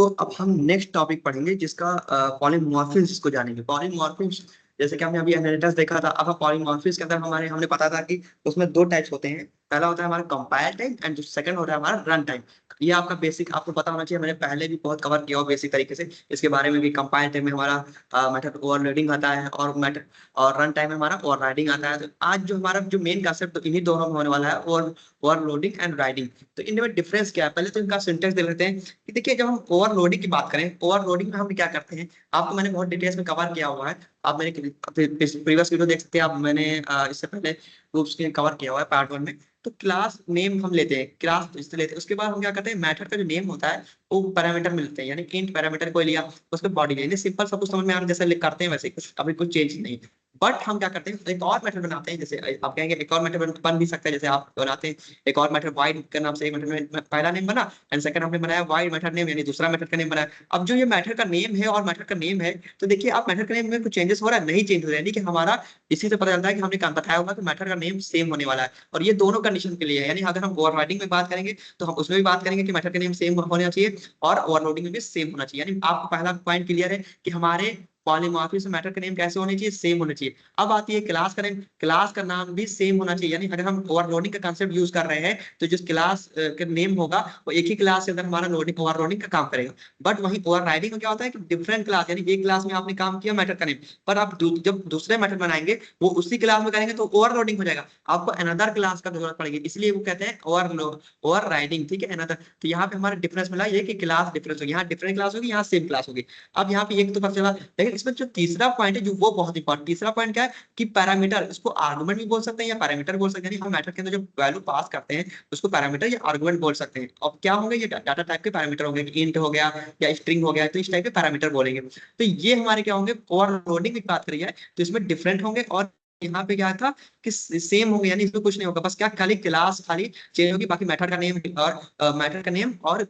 अब हम next topic पढ़ेंगे जिसका पॉलीमॉर्फिज्म को जानेंगे। पॉलीमॉर्फिज्म जैसे कि हमने अभी इनहेरिटेंस देखा था। अब पॉलीमॉर्फिज्म के अंदर हमने पता था कि उसमें दो टाइप्स होते हैं। पहला होता है हमारा कंपाइल टाइम एंड जो सेकंड होता है हमारा रन टाइम। ये आपका बेसिक आपको पता होना चाहिए। मैंने पहले भी बहुत कवर किया हो बेसिक तरीके से इसके बारे में भी। कंपाइल टाइम में हमारा मेथड ओवरलोडिंग आता है और मेथड और रन टाइम में हमारा ओवरराइडिंग आता है। तो आज जो हमारा जो मेन कांसेप्ट तो इन्हीं दोनों में होने वाला है, ओवरलोडिंग एंड राइडिंग। तो इनमें डिफरेंस क्या है, पहले तो इनका सिंटेक्स देख लेते हैं कि देखिए जब हम ओवरलोडिंग की बात करें, ओवरलोडिंग में हम क्या करते हैं आपको मैंने बहुत डिटेल्स में कवर किया हुआ है। आप मेरे प्रीवियस वीडियो देख सकते हैं। आप मैंने इससे पहले ग्रुप्स के कवर किया हुआ है पार्ट 1 में। तो क्लास नेम हम लेते हैं, क्लास इससे लेते हैं। उसके बाद हम क्या करते हैं, मेथड का जो नेम होता है वो पैरामीटर मिलते हैं, यानी इंट पैरामीटर को लिया उसके बॉडी यानी सिंपल सब कुछ समझ में आ रहा है, जैसे लिख करते हैं वैसे कुछ अभी कुछ चेंज नहीं। बट हम क्या करते हैं एक और मेथड बनाते हैं। जैसे आप कहेंगे एक और मेथड बन भी सकता है, जैसे आप बनाते हैं एक और मेथड वाइड के नाम से। एक मेथड में पहला नेम बना एंड सेकंड हमने बनाया वाइड मेथड नेम, यानी दूसरा मेथड का नेम बनाया। अब जो ये मेथड का नेम है और मेथड का नेम है, तो देखिए आप मेथड का नेम में कुछ चेंजेस हो रहा है, नहीं चेंज हो रहा है, यानी कि हमारा इसी से पता चलता है कि हमने बताया होगा कि मेथड का नेम सेम होने वाला है। और ये दोनों कंडीशन के लिए है, यानी अगर हम ओवरराइडिंग में बात करेंगे तो हम उसमें भी बात करेंगे कि मेथड का नेम सेम होना चाहिए और ओवरलोडिंग में भी सेम होना चाहिए। यानी आपको पहला पॉइंट क्लियर है कि हमारे पॉलीमॉर्फिज्म मेथड का नेम कैसे होने चाहिए, सेम होना चाहिए। अब आती है क्लास का नेम, क्लास का नाम भी सेम होना चाहिए। यानी अगर हम ओवरलोडिंग का कांसेप्ट यूज कर रहे हैं तो जो क्लास का नेम होगा वो एक ही क्लास के अंदर हमारा लोडिंग ओवरलोडिंग का काम करेगा। बट वहीं ओवरराइडिंग में क्या होता है कि डिफरेंट क्लास, यानी एक क्लास में आपने काम किया मेथड का नेम, पर आप जब दूसरे मेथड बनाएंगे वो उसी क्लास में करेंगे तो ओवरलोडिंग हो जाएगा, आपको अनदर क्लास का जरूरत पड़ेगी, इसलिए वो कहते हैं ओवरराइडिंग। ठीक है, अनदर। तो यहाँ पे हमारा डिफरेंस मिला ये कि क्लास डिफरेंस होगी, यहाँ डिफरेंट क्लास होगी, यहाँ सेम क्लास होगी। अब यहाँ पे एक तो पता चला, लेकिन इसमें जो तीसरा पॉइंट है जो वो बहुत इंपॉर्टेंट। तीसरा पॉइंट क्या है कि पैरामीटर, इसको आर्गुमेंट भी बोल सकते हैं या पैरामीटर बोल सकते हैं। हम मेथड के अंदर जो वैल्यू पास करते हैं उसको पैरामीटर या आर्गुमेंट बोल सकते हैं। अब क्या होंगे, ये डाटा टाइप के पैरामीटर होंगे, इंट हो गया या स्ट्रिंग हो गया, तो इस टाइप के पैरामीटर बोलेंगे। तो ये हमारे क्या होंगे, ओवरलोडिंग की बात करी जाए तो इसमें डिफरेंट होंगे। और यहाँ पे क्या था कि सेम होंगे, यानी इसमें कुछ नहीं होगा, बस क्या खाली क्लास खाली चेंज होगी, बाकी मेथड का नेम और मेथड का नेम और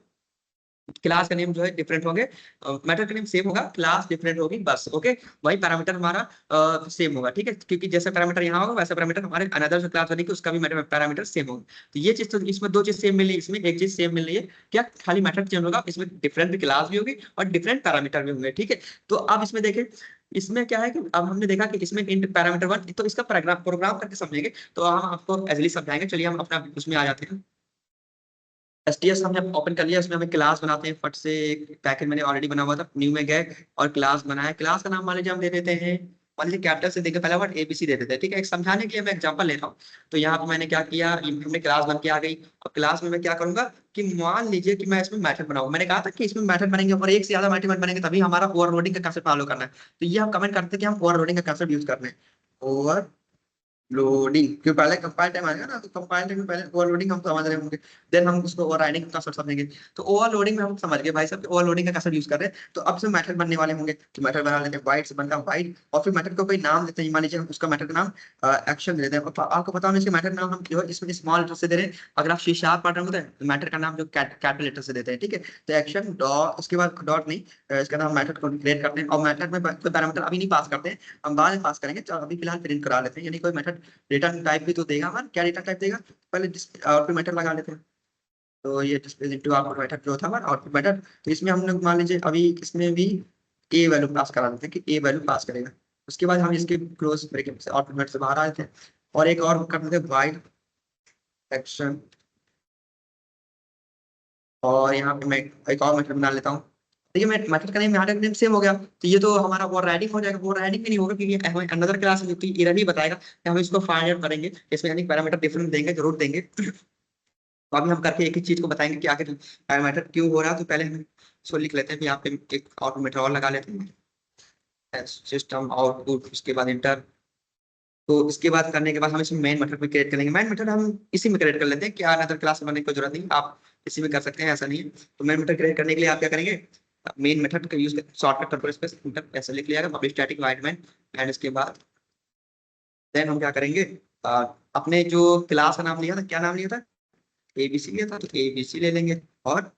क्लास का नेम जो है डिफरेंट होंगे। मेथड का नेम सेम होगा, क्लास डिफरेंट होगी, बस। ओके, वही पैरामीटर हमारा सेम होगा। ठीक है, क्योंकि जैसे पैरामीटर यहाँ होगा वैसे पैरामीटर हमारे अनदर जो क्लास बनेगी उसका भी पैरामीटर सेम होगा। तो ये चीज, तो इसमें दो चीज सेम मिल रही है, इसमें एक चीज सेम मिल रही है, क्या खाली मेथड चेंज होगा, इसमें डिफरेंट क्लास भी होगी और डिफरेंट पैरामीटर भी होंगे। ठीक है, तो अब इसमें देखें, इसमें क्या है कि अब हमने देखा कि इसमें इंट पैरामीटर 1, तो इसका प्रोग्राम करके समझेंगे तो हम आपको एजली समझाएंगे। चलिए हम अपना उसमें आ जाते हैं। एसटीएस हमने ओपन कर लिया, इसमें हमें क्लास बनाते हैं फट से। एक पैकेज मैंने ऑलरेडी बना हुआ था, न्यू में गए और क्लास बनाया। क्लास का नाम मान लीजिए हम दे देते हैं, मान लीजिए कैपिटल से देकर पहला वर्ड एबीसी दे देते हैं। ठीक है, एक समझाने के लिए मैं एग्जांपल ले रहा हूँ। तो यहाँ पे मैंने क्या किया, हमने क्लास बन के आ गई। अब क्लास में मैं क्या करूंगा कि मान लीजिए कि मैं इसमें मेथड बनाऊं। मैंने कहा था कि इसमें मेथड बनेंगे और एक से ज्यादा मेथड बनेंगे तभी हमारा ओवरलोडिंग का कंसेप्ट फॉलो करना है। तो ये हम कमेंट करते हैं कि हम ओवरलोडिंग का कंसेप्ट यूज करना है, ओवर लोडिंग। क्योंकि पहले कंपाइल टाइम आएगा ना, तो कंपाइल टाइम में पहले ओवरलोडिंग हम समझ रहे होंगे, देन हम उसको ओवरराइडिंग का कंसेप्ट समझेंगे। तो ओवरलोडिंग में हम समझ गए भाई साहब ओवरलोडिंग का कंसेप्ट यूज कर रहे हैं। तो अब से मेथड बनने वाले होंगे, तो मेथड बना लेते हैं वाइड से बनता है वाइड, और फिर मेथड को कोई नाम देते हैं। मान लीजिए हम उसका मेथड का नाम एक्शन देते हैं। और आपको पता होना चाहिए मेथड नाम हम जो है इसमें स्मॉल लेटर से दे रहे हैं। अगर आप सी शार्प पढ़ रहे होते हैं तो मेथड का नाम जो कैपिटल लेटर से देते हैं। ठीक है, तो एक्शन डॉट, उसके बाद डॉट नहीं, इसका नाम मेथड को क्रिएट करते हैं। और मेथड में कोई पैरामीटर अभी नहीं पास करते हैं, हम बाद में पास करेंगे। तो अभी फिलहाल प्रिंट करा लेते हैं, यानी कोई मेथड रिटर्न टाइप भी तो देगा हमारा। क्या रिटर्न टाइप देगा, पहले आउटपुट मेथड लगा लेते हैं। तो ये डिस्प्ले इनटू आउटपुट मेथड जो था हमारा आउटपुट मेथड, तो इसमें हम लोग मान लीजिए अभी इसमें भी ए वैल्यू पास करा देते हैं कि ए वैल्यू पास करेगा। उसके बाद हम इसके क्लोज ब्रैकेट से आउटपुट मेथड से बाहर आ जाते हैं और एक और कर देते हैं वाइड एक्शन। और यहाँ पे मैं एक और मेथड बना लेता हूँ। देखिए मैं मेथड का नेम यहाँ नेम सेम हो गया, तो ये तो हमारा ओवरराइडिंग हो जाएगा। ओवरराइडिंग भी नहीं होगा क्योंकि हमें अनदर क्लास है, तो एरर ही बताएगा कि हम इसको फाइंड आउट करेंगे। इसमें यानी पैरामीटर डिफरेंट देंगे, जरूर देंगे। तो अभी हम करके एक ही चीज को बताएंगे कि आखिर पैरामीटर क्यों हो रहा है। तो पहले हम इसको लिख लेते हैं, यहाँ पे एक आउटपुट और लगा लेते हैं, सिस्टम आउटपुट, उसके बाद इंटर। तो इसके बाद करने के बाद हम इसमें मेन मेथड भी क्रिएट करेंगे। मेन मेथड हम इसी में क्रिएट कर लेते हैं, क्या अनदर क्लास बनाने की जरूरत नहीं, आप इसी में कर सकते हैं, ऐसा नहीं है। तो मेन मेथड क्रिएट करने के लिए आप क्या करेंगे, मेन मेथड का यूज कर शॉर्टकट कंट्रोल स्पेस इंटर ऐसे लिख लिया, public static wide man. And इसके बाद देन हम क्या करेंगे, अपने जो क्लास का नाम लिया था, क्या नाम लिया था, एबीसी लिया था, तो एबीसी ले लेंगे और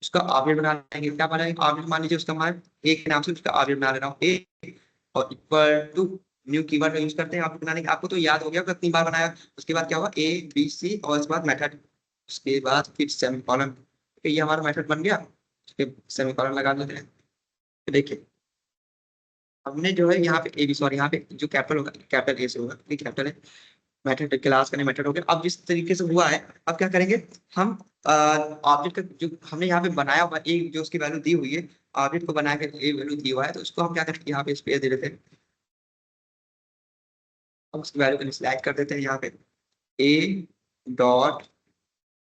उसका ऑब्जेक्ट बना लेंगे। क्या बनाएंगे ऑब्जेक्ट, मान लीजिए उसका मान ए के नाम से उसका ऑब्जेक्ट बना ले रहा हूँ, ए और इक्वल टू न्यू कीवर्ड का यूज करते हैं ऑब्जेक्ट बनाने के। आपको तो याद हो गया कितनी बार बनाया। उसके बाद क्या हुआ, ए बी सी और उसके बाद मेथड, उसके बाद फिर सेमीकोलन। ये हमारा मेथड बन गया। फिर सेमीकोलन लगा देते हैं। फिर देखिए हमने जो है यहाँ पे ए बी, सॉरी यहाँ पे जो कैपिटल होगा कैपिटल ए से होगा, ये कैपिटल है। मेथड क्लास करने मेथड हो गया। अब जिस तरीके से हुआ है, अब क्या करेंगे हम, ऑब्जेक्ट का जो हमने यहाँ पे बनाया हुआ एक जो उसकी वैल्यू दी हुई है, ऑब्जेक्ट को बना के ए वैल्यू दी हुआ है, तो उसको हम क्या करेंगे यहाँ पे स्पेस दे देते हैं। हम उसकी वैल्यू को सिलेक्ट कर देते हैं यहाँ पे ए डॉट,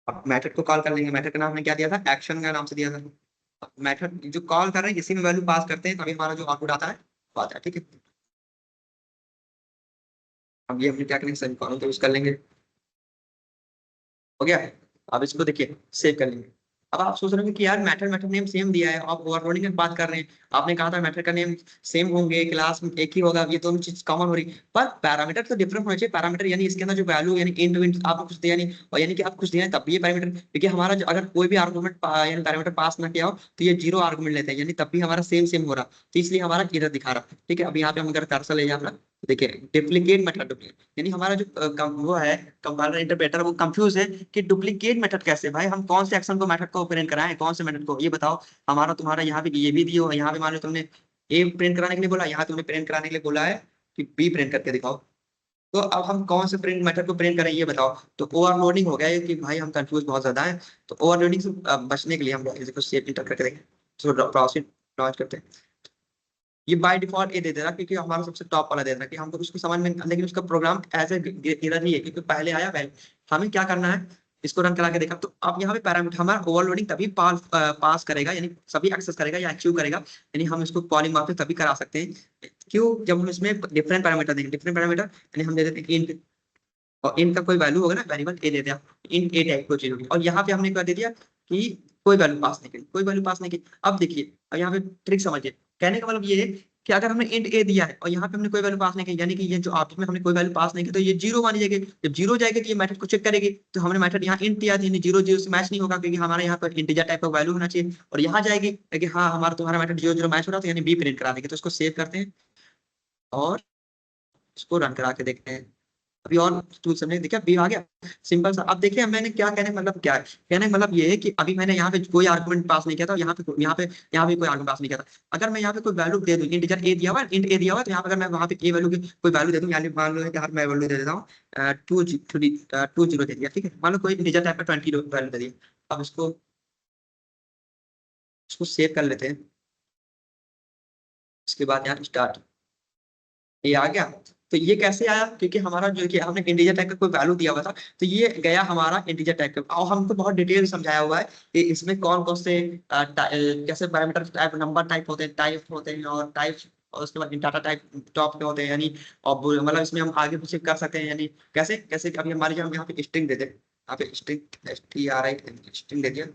अब मेथड को कॉल कर लेंगे। मेथड का नाम हमने क्या दिया था, एक्शन का नाम से दिया था। मेथड जो कॉल कर रहे हैं इसी में वैल्यू पास करते हैं, तभी हमारा जो आउटपुट आता है वो आता है। ठीक है, अब ये हमने क्या करेंगे, सेमीकोलन तो यूज कर लेंगे। हो गया। अब इसको देखिए सेव कर लेंगे। अब आप सोच रहे होंगे कि यार मेथड मेथड नेम सेम दिया है, आप ओवरलोडिंग की बात कर रहे हैं, आपने कहा था मेथड का नेम सेम होंगे, क्लास में एक ही होगा, ये दोनों चीज कॉमन हो रही, पर पैरामीटर तो डिफरेंट होना चाहिए। पैरामीटर यानी इसके अंदर जो वैल्यू यानी इंट विंट आपको कुछ दिया नहीं, और यानी कि आप कुछ दिया है तब भी ये पैरामीटर, देखिए हमारा जो अगर कोई भी आर्गूमेंट यानी पैरामीटर पास ना किया हो तो ये जीरो आर्गूमेंट लेते हैं, यानी तब भी हमारा सेम सेम हो रहा, तो इसलिए हमारा एरर दिखा रहा। ठीक है, अब यहाँ पे हम अगर कर्सर ले जाए अपना, देखिए डुप्लीकेट मेथड, यानी हमारा जो वो है कंपाइलर इंटरप्रेटर वो कंफ्यूज है कि डुप्लीकेट मेथड कैसे, भाई हम कौन से एक्शन को मेथड को प्रिंट कराएं, कौन से मेथड को, ये बताओ। हमारा तुम्हारा यहाँ पे ये भी दियो, यहाँ पे मान लो तुमने ए प्रिंट कराने के लिए बोला, यहाँ तुमने प्रिंट कराने के लिए बोला है कि बी प्रिंट करके दिखाओ, तो अब हम कौन से प्रिंट मेथड को प्रिंट करें ये बताओ। तो ओवरलोडिंग हो गया है कि भाई हम कंफ्यूज बहुत ज्यादा है, तो ओवरलोडिंग से बचने के लिए हम इसको सेव इंटर करके देखें। तो प्रोसीड लॉन्च करते हैं। ये बाय डिफॉल्ट ये दे दे रहा क्योंकि हमारा सबसे टॉप वाला दे रहा कि हमको उसको समझ में, लेकिन उसका प्रोग्राम एज एरर ही है क्योंकि पहले आया वैल्यू। हमें क्या करना है, इसको रन करा के देखा, तो अब यहाँ पे पैरामीटर हमारा ओवरलोडिंग तभी पास करेगा, यानी सभी एक्सेस करेगा या अचीव करेगा, यानी हम इसको पॉलीमॉर्फिक तभी करा सकते हैं क्यों, जब हम इसमें डिफरेंट पैरामीटर देंगे। डिफरेंट पैरामीटर यानी हम दे देते हैं इंट, और इंट का कोई वैल्यू होगा ना, वेरिएबल ए दे दिया, इंट ए टाइप को चीज होगी, और यहाँ पे हमने क्या दे दिया कि कोई वैल्यू पास नहीं की, कोई वैल्यू पास नहीं की। अब देखिए, अब यहाँ पे ट्रिक समझिए, कहने का मतलब ये है कि अगर हमने इंट ए दिया है और यहाँ पे हमने कोई वैल्यू पास नहीं की, यानी कि ये जो ऑब्जेक्ट में हमने कोई वैल्यू पास नहीं की, तो ये जीरो मानी जाएगी। जब जीरो जाएगी तो ये मेथड को चेक करेगी, तो हमने मेथड यहाँ इंट दिया था, जीरो जीरो से मैच नहीं होगा क्योंकि हमारे यहाँ पर इंटीजर टाइप का वैल्यू होना चाहिए, और यहाँ जाएगी कि हाँ हमारा तुम्हारा मेथड जीरो जीरो मैच हो रहा, तो यानी बी प्रिंट करा देंगे। तो इसको सेव करते हैं और इसको रन करा के देखते हैं। अभी और टूल समझे, देखिए बी आ गया, सिंपल सा। अब देखिए मैंने क्या कहने का मतलब क्या है, कहने का मतलब ये है कि अभी मैंने यहाँ पे कोई आर्गुमेंट पास नहीं किया था, यहाँ पे कोई आर्गुमेंट पास नहीं किया था। अगर मैं यहाँ पे कोई वैल्यू दे दूं, इंटीजर ए दिया हुआ है, इंट ए दिया हुआ है, तो यहाँ पे अगर मैं वहाँ पे ए वैल्यू की कोई वैल्यू दे दूं, यानी मान लो कि मैं वैल्यू दे देता हूँ टू जीरो दे दिया, ठीक है, मान लो कोई इंटीजर टाइप का 20 वैल्यू दे दिया। अब इसको इसको सेव कर लेते हैं। इसके बाद यहाँ स्टार्ट, ये आ गया। तो ये कैसे आया, क्योंकि हमारा जो कि हमने इंटीजर टाइप का कोई वैल्यू दिया हुआ था, तो ये गया हमारा इंटीजर टाइप का, और हमको बहुत डिटेल समझाया हुआ है कि इसमें कौन कौन से कैसे पैरामीटर टाइप, नंबर टाइप होते हैं, टाइप होते हैं, और टाइप, और उसके बाद डाटा टाइप टॉप पे होते हैं, यानी और मतलब इसमें हम आगे पीछे कर सकते हैं, यानी कैसे कैसे। अभी मान लीजिए हम यहाँ पे स्ट्रिंग दे दें, यहाँ पे स्ट्रिंग STRING स्ट्रिंग दे दिया।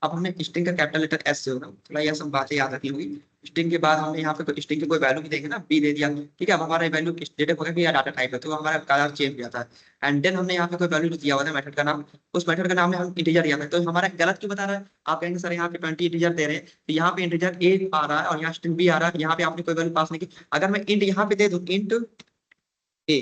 अब हमने स्ट्रिंग का कैपिटल लेटर एस से होगा, थोड़ा यह सब बातें याद रखनी होगी। स्ट्रिंग के बाद हमने यहाँ पे कोई स्ट्रिंग की कोई वैल्यू भी देंगे ना, बी दे दिया, ठीक है। अब हमारा वैल्यू डिटेक्ट होगा कि यार डाटा टाइप है, तो हमारा कलर चेंज हो जाता है। एंड देन हमने यहाँ पे कोई वैल्यू दिया हुआ था, मेथड का नाम, उस मेथड का नाम में हम इंटीजर दिया था, तो हमारा गलत क्यों बता रहा है। आप कहेंगे सर यहाँ पे 20 इंटीजर दे रहे हैं, तो यहाँ पे इंटीजर ए आ रहा है और यहाँ स्ट्रिंग बी आ रहा है, यहाँ पे आपने कोई वैल्यू पास नहीं की। अगर मैं इंट यहाँ पे दे दूं इंट ए,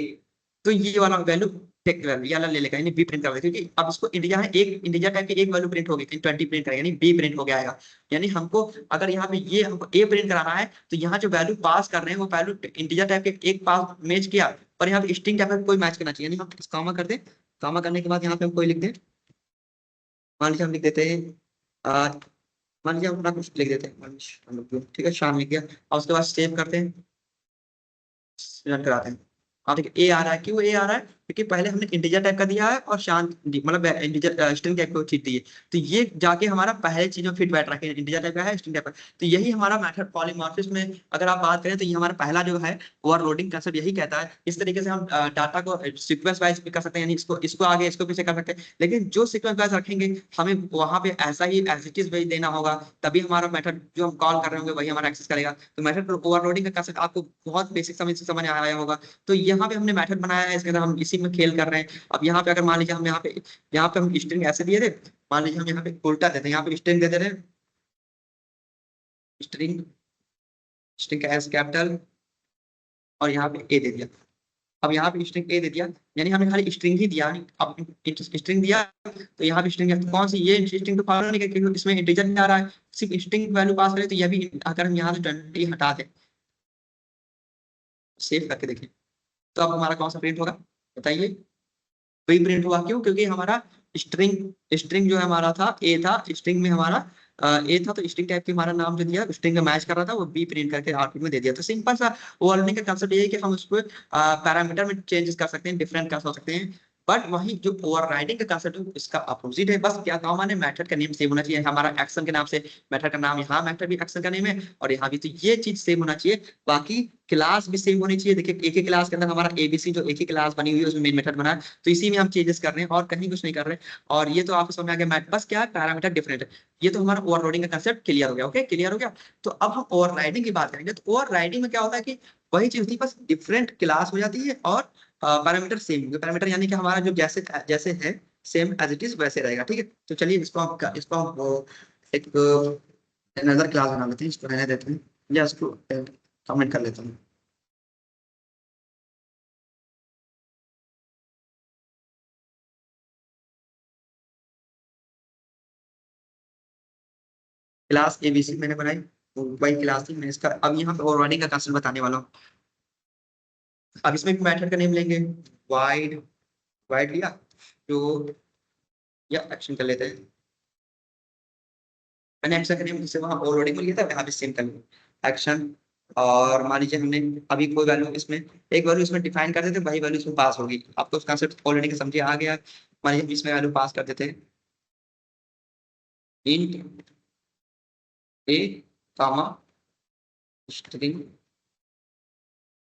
तो ये वाला वैल्यू टेक वैल्यू ये वाला ले लेगा, यानी बी प्रिंट कर देगा, क्योंकि अब इसको इंटीजर है, एक इंटीजर टाइप की एक वैल्यू प्रिंट होगी, 20 प्रिंट करेगा, यानी बी प्रिंट हो गया आएगा। यानी हमको अगर यहाँ पे ये हमको ए प्रिंट कराना है, तो यहाँ जो वैल्यू पास कर रहे हैं वो वैल्यू इंटीजर टाइप के एक पास मैच किया, और यहाँ पे स्ट्रिंग टाइप का कोई मैच करना चाहिए, यानी हम इस कामा कर दें। कामा करने के बाद यहाँ पे हम कोई लिख दें, मान लीजिए हम लिख देते हैं मान लीजिए हम अपना कुछ लिख देते हैं, ठीक है, शाम लिख गया, और उसके बाद सेव करते हैं, रन कराते हैं। हाँ ठीक है, ए आ रहा है, क्यों ए आ रहा है, क्योंकि पहले हमने इंटीजर टाइप का दिया है और शांत मतलब इंटीजर स्ट्रिंग टाइप को चीज दी है, तो ये जाके हमारा पहले चीज में फिट बैठ रखे हैं, इंटीजर टाइप का है, स्ट्रिंग टाइप का। तो यही हमारा मेथड पॉलीमॉर्फिज्म में अगर आप बात करें, तो ये हमारा पहला जो है ओवरलोडिंग कंसेप्ट यही कहता है। इस तरीके से हम डाटा को सीक्वेंस वाइज भी कर सकते हैं, यानी इसको इसको आगे इसको पीछे कर सकते हैं, लेकिन जो सीक्वेंस वाइज रखेंगे हमें वहां पे ऐसा ही एज इट इज भेज देना होगा, तभी हमारा मेथड जो हम कॉल कर रहे होंगे वही हमारा एक्सेस करेगा। तो मेथड ओवरलोडिंग का कंसेप्ट आपको बहुत बेसिक समझ आया होगा। तो यहाँ पे हमने मेथड बनाया है, इसके अंदर हम इसी में खेल कर रहे हैं। अब यहाँ पे अगर मान लीजिए हम यहाँ पे हम स्ट्रिंग ऐसे दिए थे, मान लीजिए हम यहाँ पे उल्टा देते हैं, यहाँ पे स्ट्रिंग दे दे रहे हैं, स्ट्रिंग स्ट्रिंग का एस कैपिटल, और यहाँ पे ए दे दिया। अब यहाँ पे स्ट्रिंग ए दे दिया, यानी हमने खाली स्ट्रिंग ही दिया, अब स्ट्रिंग दिया तो यहाँ पे स्ट्रिंग कौन सी, ये स्ट्रिंग तो फॉलो नहीं करेगी क्योंकि इसमें इंटीजर नहीं आ रहा है, सिर्फ स्ट्रिंग वैल्यू पास करें तो यह भी, अगर हम यहाँ से 20 हटा दें, सेव करके देखें, तो अब हमारा कौन सा प्रिंट होगा बताइए, वही प्रिंट हुआ। क्यों? क्योंकि हमारा स्ट्रिंग स्ट्रिंग जो है हमारा था ए था, स्ट्रिंग में हमारा ए था, तो स्ट्रिंग टाइप की हमारा नाम जो दिया स्ट्रिंग का मैच कर रहा था, वो बी प्रिंट करके आउटपुट में दे दिया। तो सिंपल सा ओवरलोडिंग का कंसेप्ट ये है कि हम उसको पैरामीटर में चेंजेस कर सकते हैं, डिफरेंट कर सकते हैं, बट वही जो ओवरराइडिंग का कंसेप्ट है इसका अपोजिट है। बस क्या काम है, मेथड का नेम सेम होना चाहिए, हमारा एक्शन के नाम से मेथड का नाम, यहाँ मेथड भी एक्शन का नेम है और यहाँ भी, तो ये चीज सेम होना चाहिए। बाकी क्लास भी सेम होनी चाहिए। देखिए एक ही क्लास के अंदर हमारा एबीसी जो एक ही क्लास बनी हुई है उसमें मेन मेथड बना है, तो इसी में हम चेंजेस कर रहे हैं और कहीं कुछ नहीं कर रहे हैं। और ये तो आपको समझ में आ गया, मैथ बस क्या है, पैरामीटर डिफरेंट है। ये तो हमारा ओवरलोडिंग का कंसेप्ट क्लियर हो गया। ओके, क्लियर हो गया। तो अब हम ओवरराइडिंग की बात करेंगे। तो ओवरराइडिंग में क्या होता है कि वही चीज होती है, बस डिफरेंट क्लास हो जाती है और पैरामीटर सेम होंगे। पैरामीटर यानी कि हमारा जो जैसे जैसे है सेम एज इट इज वैसे रहेगा। ठीक है, तो चलिए इसको हम एक नजर क्लास बना लेते हैं, इसको रहने देते हैं या इसको कमेंट कर लेते हैं। क्लास एबीसी मैंने बनाई, वही क्लास थी मैंने इसका, अब यहाँ पे ओवरराइडिंग का कंसेप्ट बताने वाला हूँ। अब इसमें भी मेथड का नेम लेंगे, वाइड, वाइड लिया जो, या एक्शन कर लेते हैं, मैंने एक्शन का नेम जिससे वहां ओवरलोडिंग में लिया था यहाँ भी सेम कर लिया एक्शन। और मान लीजिए हमने अभी कोई वैल्यू इसमें, एक वैल्यू इसमें डिफाइन कर देते हैं, वही वैल्यू इसमें पास होगी। आपको उस कंसेप्ट ऑलरेडी का समझिए आ गया। मान लीजिए हम इसमें वैल्यू पास कर देते हैं इंट ए कामा स्ट्रिंग,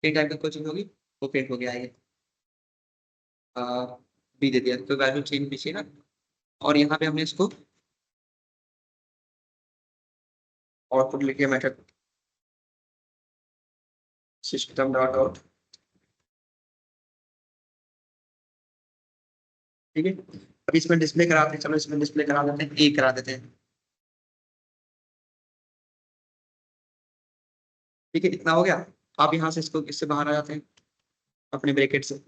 ए टाइप का कोई चीज होगी, वो प्रिंट हो गया है। बी दे दिया तो वैल्यू चेंज पीछे ना, और यहाँ पे हमने इसको आउटपुट लिखे मेथड सिस्टम डॉट आउट। ठीक है, अब इसमें डिस्प्ले कराते हैं, चलो इसमें डिस्प्ले करा देते हैं, ए करा देते हैं। ठीक है, इतना हो गया। आप यहाँ से इसको इससे बाहर आ जाते हैं अपने ब्रैकेट से,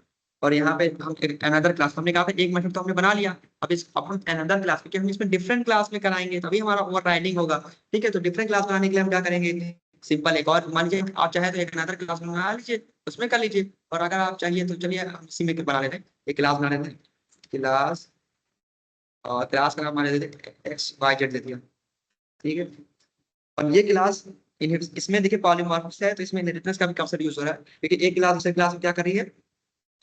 और यहाँ पे हम अनदर क्लास, हमने कहा था एक मेथड तो हमने बना लिया। अब हम अनदर क्लास, क्योंकि हम इसमें डिफरेंट क्लास में कराएंगे तभी हमारा ओवरराइडिंग होगा। ठीक है, तो डिफरेंट क्लास बनाने के लिए हम क्या करेंगे, सिंपल एक और, मान लीजिए आप चाहे तो एक अनदर क्लास बना लीजिए, उसमें कर लीजिए, और अगर आप चाहिए तो चलिए हम इसी में बना लेते हैं, एक क्लास बना लेते हैं, क्लास, और क्लास का नाम मान लेते हैं एक्स वाई जेड दे दिया। ठीक है, और ये क्लास इसमें देखिए पॉलीमॉर्फिक है, तो इसमें इनहेरिटेंस का भी कंसेप्ट यूज हो रहा है, क्योंकि एक क्लास दूसरे क्लास में क्या कर रही है,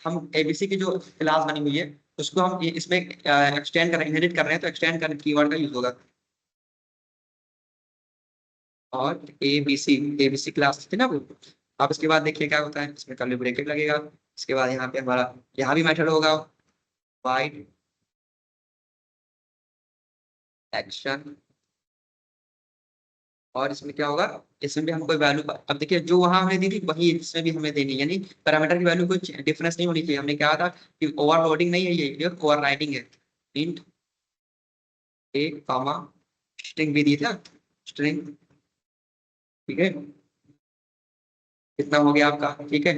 हम एबीसी की जो क्लास बनी हुई है उसको हम इसमें एक्सटेंड कर रहे हैं, इनहेरिट कर रहे हैं, तो एक्सटेंड करने कीवर्ड का यूज होगा। और एबीसी, एबीसी क्लास थी ना वो। अब इसके बाद देखिए क्या होता है, इसमें कर्ली ब्रैकेट लगेगा, इसके बाद यहाँ पे हमारा, यहाँ भी मेथड होगा वाइड एक्शन, और इसमें क्या होगा, इसमें भी हम कोई वैल्यू, अब देखिए जो वहां हमने दी थी वही इसमें भी हमें देनी है, यानी पैरामीटर की वैल्यू कोई डिफरेंस नहीं होनी चाहिए। हमने कहा था कि ओवरलोडिंग नहीं है, ये ओवरराइडिंग है। इंट ए कामा स्ट्रिंग भी दी था, स्ट्रिंग। ठीक है, कितना हो गया आपका। ठीक है,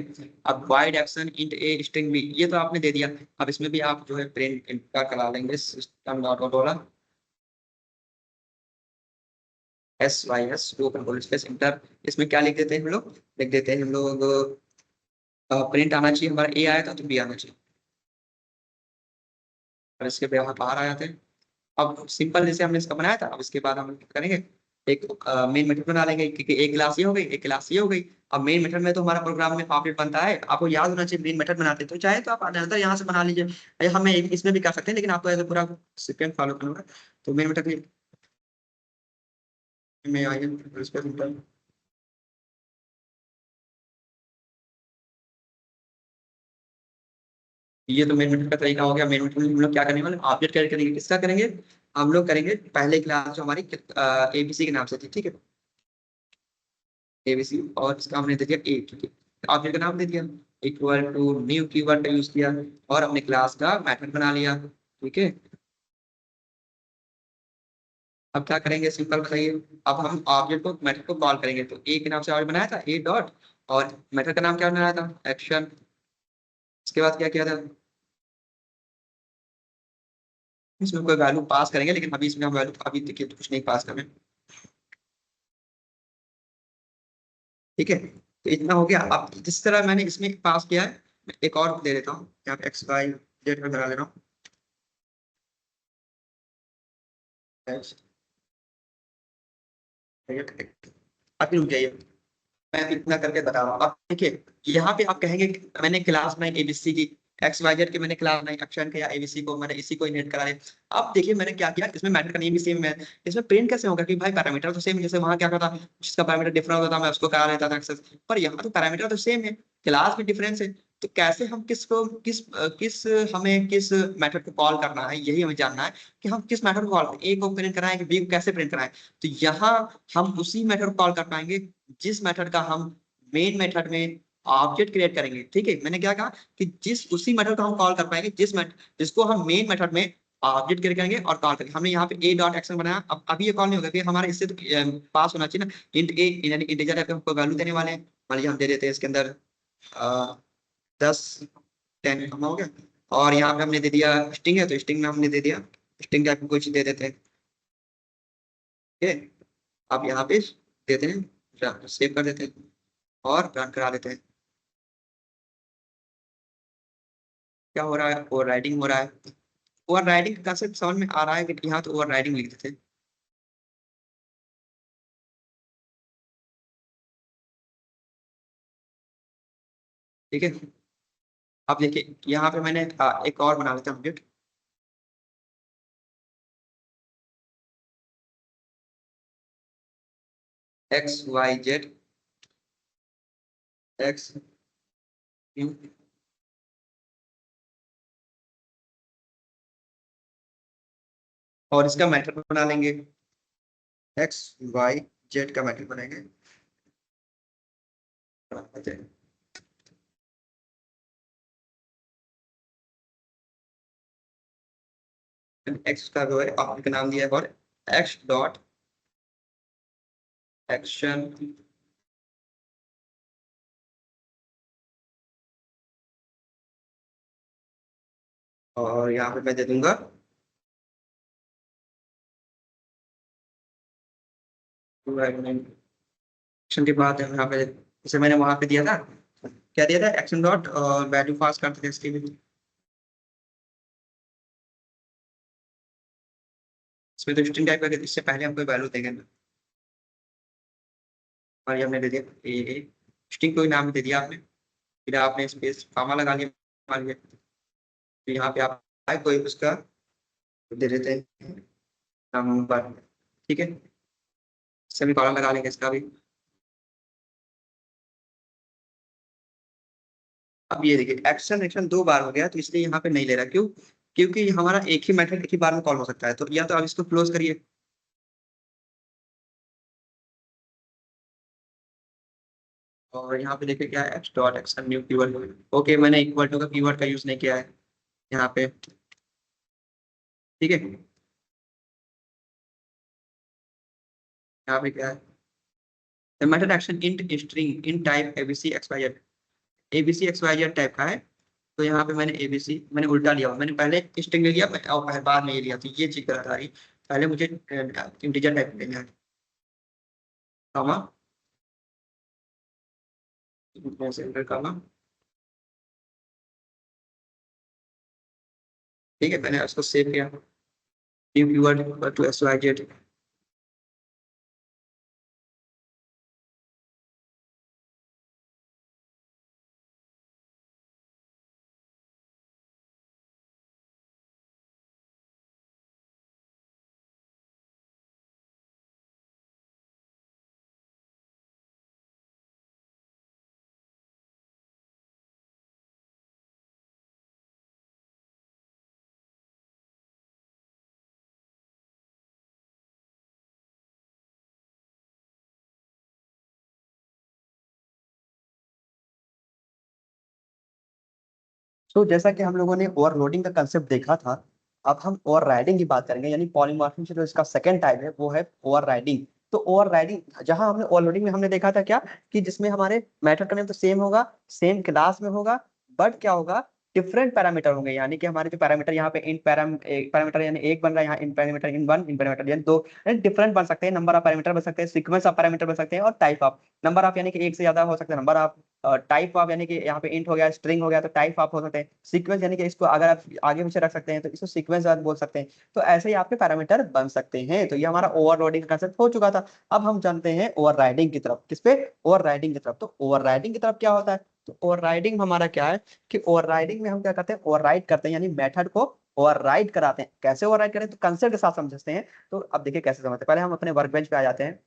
अब void action int a string b, ये तो आपने दे दिया। अब इसमें भी आप जो है प्रिंट का करा लेंगे system dot out, S Y S open double space enter, इसमें क्या लिख देते हैं हम लोग, लिख देते हैं हम लोग प्रिंट आना चाहिए हमारा, ए आया था तो बी आना चाहिए, और इसके बाहर बाहर आ जाते हैं। अब सिंपल जैसे हमने इसका बनाया था, अब इसके बाद हम क्या करेंगे, एक मेन मेथड बना लेंगे, क्योंकि एक क्लास ये हो गई, एक क्लास ये हो गई। अब मेन मेथड में तो हमारा प्रोग्राम में ऑब्जेक्ट बनता है, आपको याद होना चाहिए मेन मेथड बनाते हैं, तो चाहे तो आप अनदर यहाँ से बना लीजिए, हमें इसमें भी कर सकते हैं, लेकिन आपको ऐसे पूरा सीक्वेंस फॉलो करना होगा। तो मेन मेथड में आइए, इस पे सिंपल, ये तो मेन मेथड का तरीका हो गया। मेन मेथड में हम लोग क्या करने वाले, ऑब्जेक्ट क्रिएट करेंगे, किसका करेंगे, हम लोग करेंगे पहले क्लास जो हमारी एबीसी के नाम से थी। ठीक है, एबीसी, और इसका हमने दे दिया ए। ठीक है, ऑब्जेक्ट का नाम दे दिया, इक्वल टू न्यू कीवर्ड का यूज किया, और अपने क्लास का मेथड बना लिया। ठीक है, अब क्या करेंगे, सिंपल बताइए। अब हम ऑब्जेक्ट को, मेथड को कॉल करेंगे, तो ए के नाम से ऑब्जेक्ट बनाया था, ए डॉट, और मेथड का नाम क्या बनाया था, एक्शन। इसके बाद क्या किया था, इसमें कोई वैल्यू पास करेंगे, लेकिन अभी इसमें हम वैल्यू अभी देखिए तो कुछ नहीं पास कर रहे हैं। ठीक है, तो इतना हो गया। अब जिस तरह मैंने इसमें पास किया है, मैं एक और दे देता हूँ, यहाँ पे एक्स वाई जेड में बना ले रहा हूँ। अभी रुक जाइए, मैं इतना करके बता रहा हूँ। अब देखिए, यहाँ पे आप कहेंगे कि मैंने क्लास 9 एबीसी की एक्स वाई जेड के मैंने क्लास 9 अक्षर किया, एबीसी को मैंने इसी को इनहेरिट करा दिया। अब देखिए मैंने क्या किया, इसमें मैटर का नेम भी सेम है, इसमें प्रिंट कैसे होगा कि भाई पैरामीटर तो सेम, जैसे वहां क्या होता, जिसका पैरामीटर डिफरेंट होता था मैं उसको करा लेता था एक्सेस, पर यहाँ तो पैरामीटर तो सेम है, क्लास में डिफरेंस है। तो कैसे हम किसको किस हमें किस मेथड को कॉल करना है, यही हमें जानना है कि हम किस मेथड को कॉल करें, ए को प्रिंट कराएं कि बी को कैसे प्रिंट कराएं। तो यहाँ हम उसी मेथड को कॉल कर पाएंगे जिस मेथड का हम मेन मेथड में ऑब्जेक्ट क्रिएट करेंगे। ठीक है, मैंने क्या कहा कि जिस उसी मेथड को हम कॉल कर पाएंगे जिसको हम मेन मेथड में ऑब्जेक्ट क्रिएट करेंगे और कॉल करेंगे। हमने यहाँ पे ए डॉट एक्शन बनाया। अब अभी ये कॉल नहीं होगा कि हमारा इससे तो पास होना चाहिए ना, इंट ए यानी इंटीजर पे हमको वैल्यू देने वाले हैं। मान लीजिए हम दे देते हैं इसके अंदर 10 10 कम हो गया, और यहाँ पे हमने दे दिया स्ट्रिंग है, तो स्ट्रिंग में हमने दे दिया स्ट्रिंग टाइप कुछ दे देते हैं। ठीक है, अब यहाँ पे देते हैं, सेव कर देते हैं और रन करा देते हैं। क्या हो रहा है, ओवर राइडिंग हो रहा है। ओवर राइडिंग का कंसेप्ट समझ में आ रहा है कि यहाँ तो ओवर राइडिंग लिख देते हैं। ठीक है, अब देखिए यहाँ पे मैंने एक और बना लेता हूँ object, x y z x u, और इसका मेथड बना लेंगे, एक्स वाई जेड का मेथड बनाएंगे। एक्स का जो है ऑब्जेक्ट का नाम दिया है, और एक्स डॉट एक्शन, और यहाँ पे मैं दे दूंगा एक्शन के बाद यहाँ पे जैसे मैंने वहां पे दिया था, क्या दिया था, एक्शन डॉट और वैल्यू पास करते थे इसकी भी। इसमें तो स्ट्रिंग टाइप का, इससे पहले हम कोई वैल्यू देंगे ना, और ये हमने दे दिया ए, स्ट्रिंग कोई नाम दे दिया आपने, फिर आपने स्पेस कॉमा लगा लिया मान लिया। तो यहाँ पे आप कोई उसका दे देते हैं नंबर। ठीक है, सभी कॉलम लगा लेंगे इसका भी। अब ये देखिए एक्शन एक्शन दो बार हो गया, तो इसलिए यहाँ पे नहीं ले रहा, क्यों, क्योंकि हमारा एक ही मेथड एक ही बार में कॉल हो सकता है। तो या तो आप इसको क्लोज करिए, और यहाँ पे देखिए क्या है, x dot action new keyword. Okay, मैंने इक्वल टू का कीवर्ड का यूज नहीं किया है यहाँ पे। ठीक है, यहाँ पे क्या है, method action int string in type ABC x y z, ABC x y z type का है। तो यहाँ पे मैंने एबीसी मैंने उल्टा लिया हुआ, मैंने पहले स्ट्रिंग ले लिया और बाद में ये लिया, तो ये चीज गलत आ रही। पहले मुझे इंटीजर टाइप लेना है, कॉमा सेंटर कॉमा। ठीक है, मैंने उसको सेव किया, new keyword equal to s y z. तो जैसा कि हम लोगों ने ओवरलोडिंग का कंसेप्ट देखा था, अब हम ओवर राइडिंग की बात करेंगे, यानी पॉलीमॉर्फिज्म जो इसका सेकंड टाइप है वो है ओवर राइडिंग। तो ओवर राइडिंग जहां हमने ओवरलोडिंग में हमने देखा था क्या, कि जिसमें हमारे मेथड का नेम तो सेम होगा, सेम क्लास में होगा, बट क्या होगा डिफरेंट पैरामीटर होंगे, यानी कि हमारे जो पैरामीटर यहाँ पे एक पैरामीटर यानी एक बन रहा है, यहाँ इन पैरामीटर इन वन, इन पैरामीटर यानी दो, यानी डिफरेंट बन सकते हैं, नंबर ऑफ पैरामीटर बन सकते हैं, सीक्वेंस ऑफ पैरामीटर बन सकते हैं, और टाइप ऑफ, नंबर ऑफ यानी कि एक से ज्यादा हो सकते हैं, नंबर ऑफ, टाइप ऑफ यानी कि यहाँ पे इंट हो गया, स्ट्रिंग हो गया, तो टाइप ऑफ हो सकते हैं, सीक्वेंस यानी कि इसको अगर आप आगे पीछे रख सकते हैं तो इसको सीक्वेंस बोल सकते हैं। तो ऐसे ही आपके पैरामीटर बन सकते हैं। तो ये हमारा ओवरलोडिंग का कंसेप्ट हो चुका था। अब हम जानते हैं ओवरराइडिंग की तरफ। किस पे? ओवरराइडिंग की तरफ। तो ओवरराइडिंग की तरफ क्या होता है? तो ओवरराइडिंग हमारा क्या है कि ओवरराइडिंग में हम क्या करते हैं, ओवरराइड करते हैं, यानी मेथड को ओवरराइड कराते हैं। कैसे ओवरराइड करें, तो कंसेप्ट के साथ समझते हैं। तो अब देखिए कैसे समझते हैं। पहले हम अपने वर्कबेंच पे आ जाते हैं।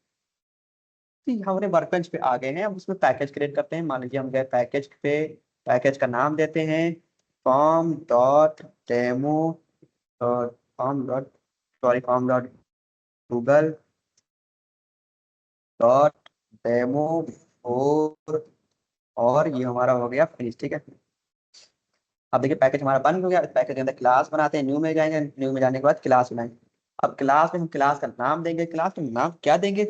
तो हम अपने वर्कबेंच पे आ गए हैं, अब उसमें पैकेज क्रिएट करते हैं। मान लीजिए हम गए पैकेज पे, पैकेज का नाम देते हैं form dot demo, form dot, sorry form dot Google dot demo, और ये हमारा हो गया फिनिश। ठीक है, अब देखिए पैकेज हमारा बन हो गया। इस पैकेज के अंदर क्लास बनाते हैं, न्यू में जाएंगे, न्यू में जाने के बाद क्लास बनाएंगे। अब क्लास में हम क्लास का नाम देंगे। क्लास का नाम क्या देंगे?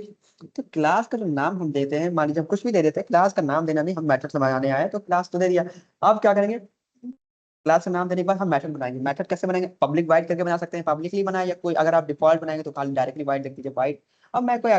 तो क्लास का जो नाम हम देते हैं, मान लीजिए हम कुछ भी दे देते हैं, क्लास का नाम देना नहीं, हम मेथड समझाने आए तो क्लास तो दे दिया। अब क्या करेंगे, क्लास का नाम देने के बाद हम मेथड बनाएंगे। मेथड कैसे बनाएंगे? पब्लिक वाइड करके बना सकते हैं, पब्लिकली बनाए, या कोई अगर आप डिफॉल्ट बनाएंगे तो खाली डायरेक्टली वाइड लिख दीजिए, वाइड। अब मैं कोई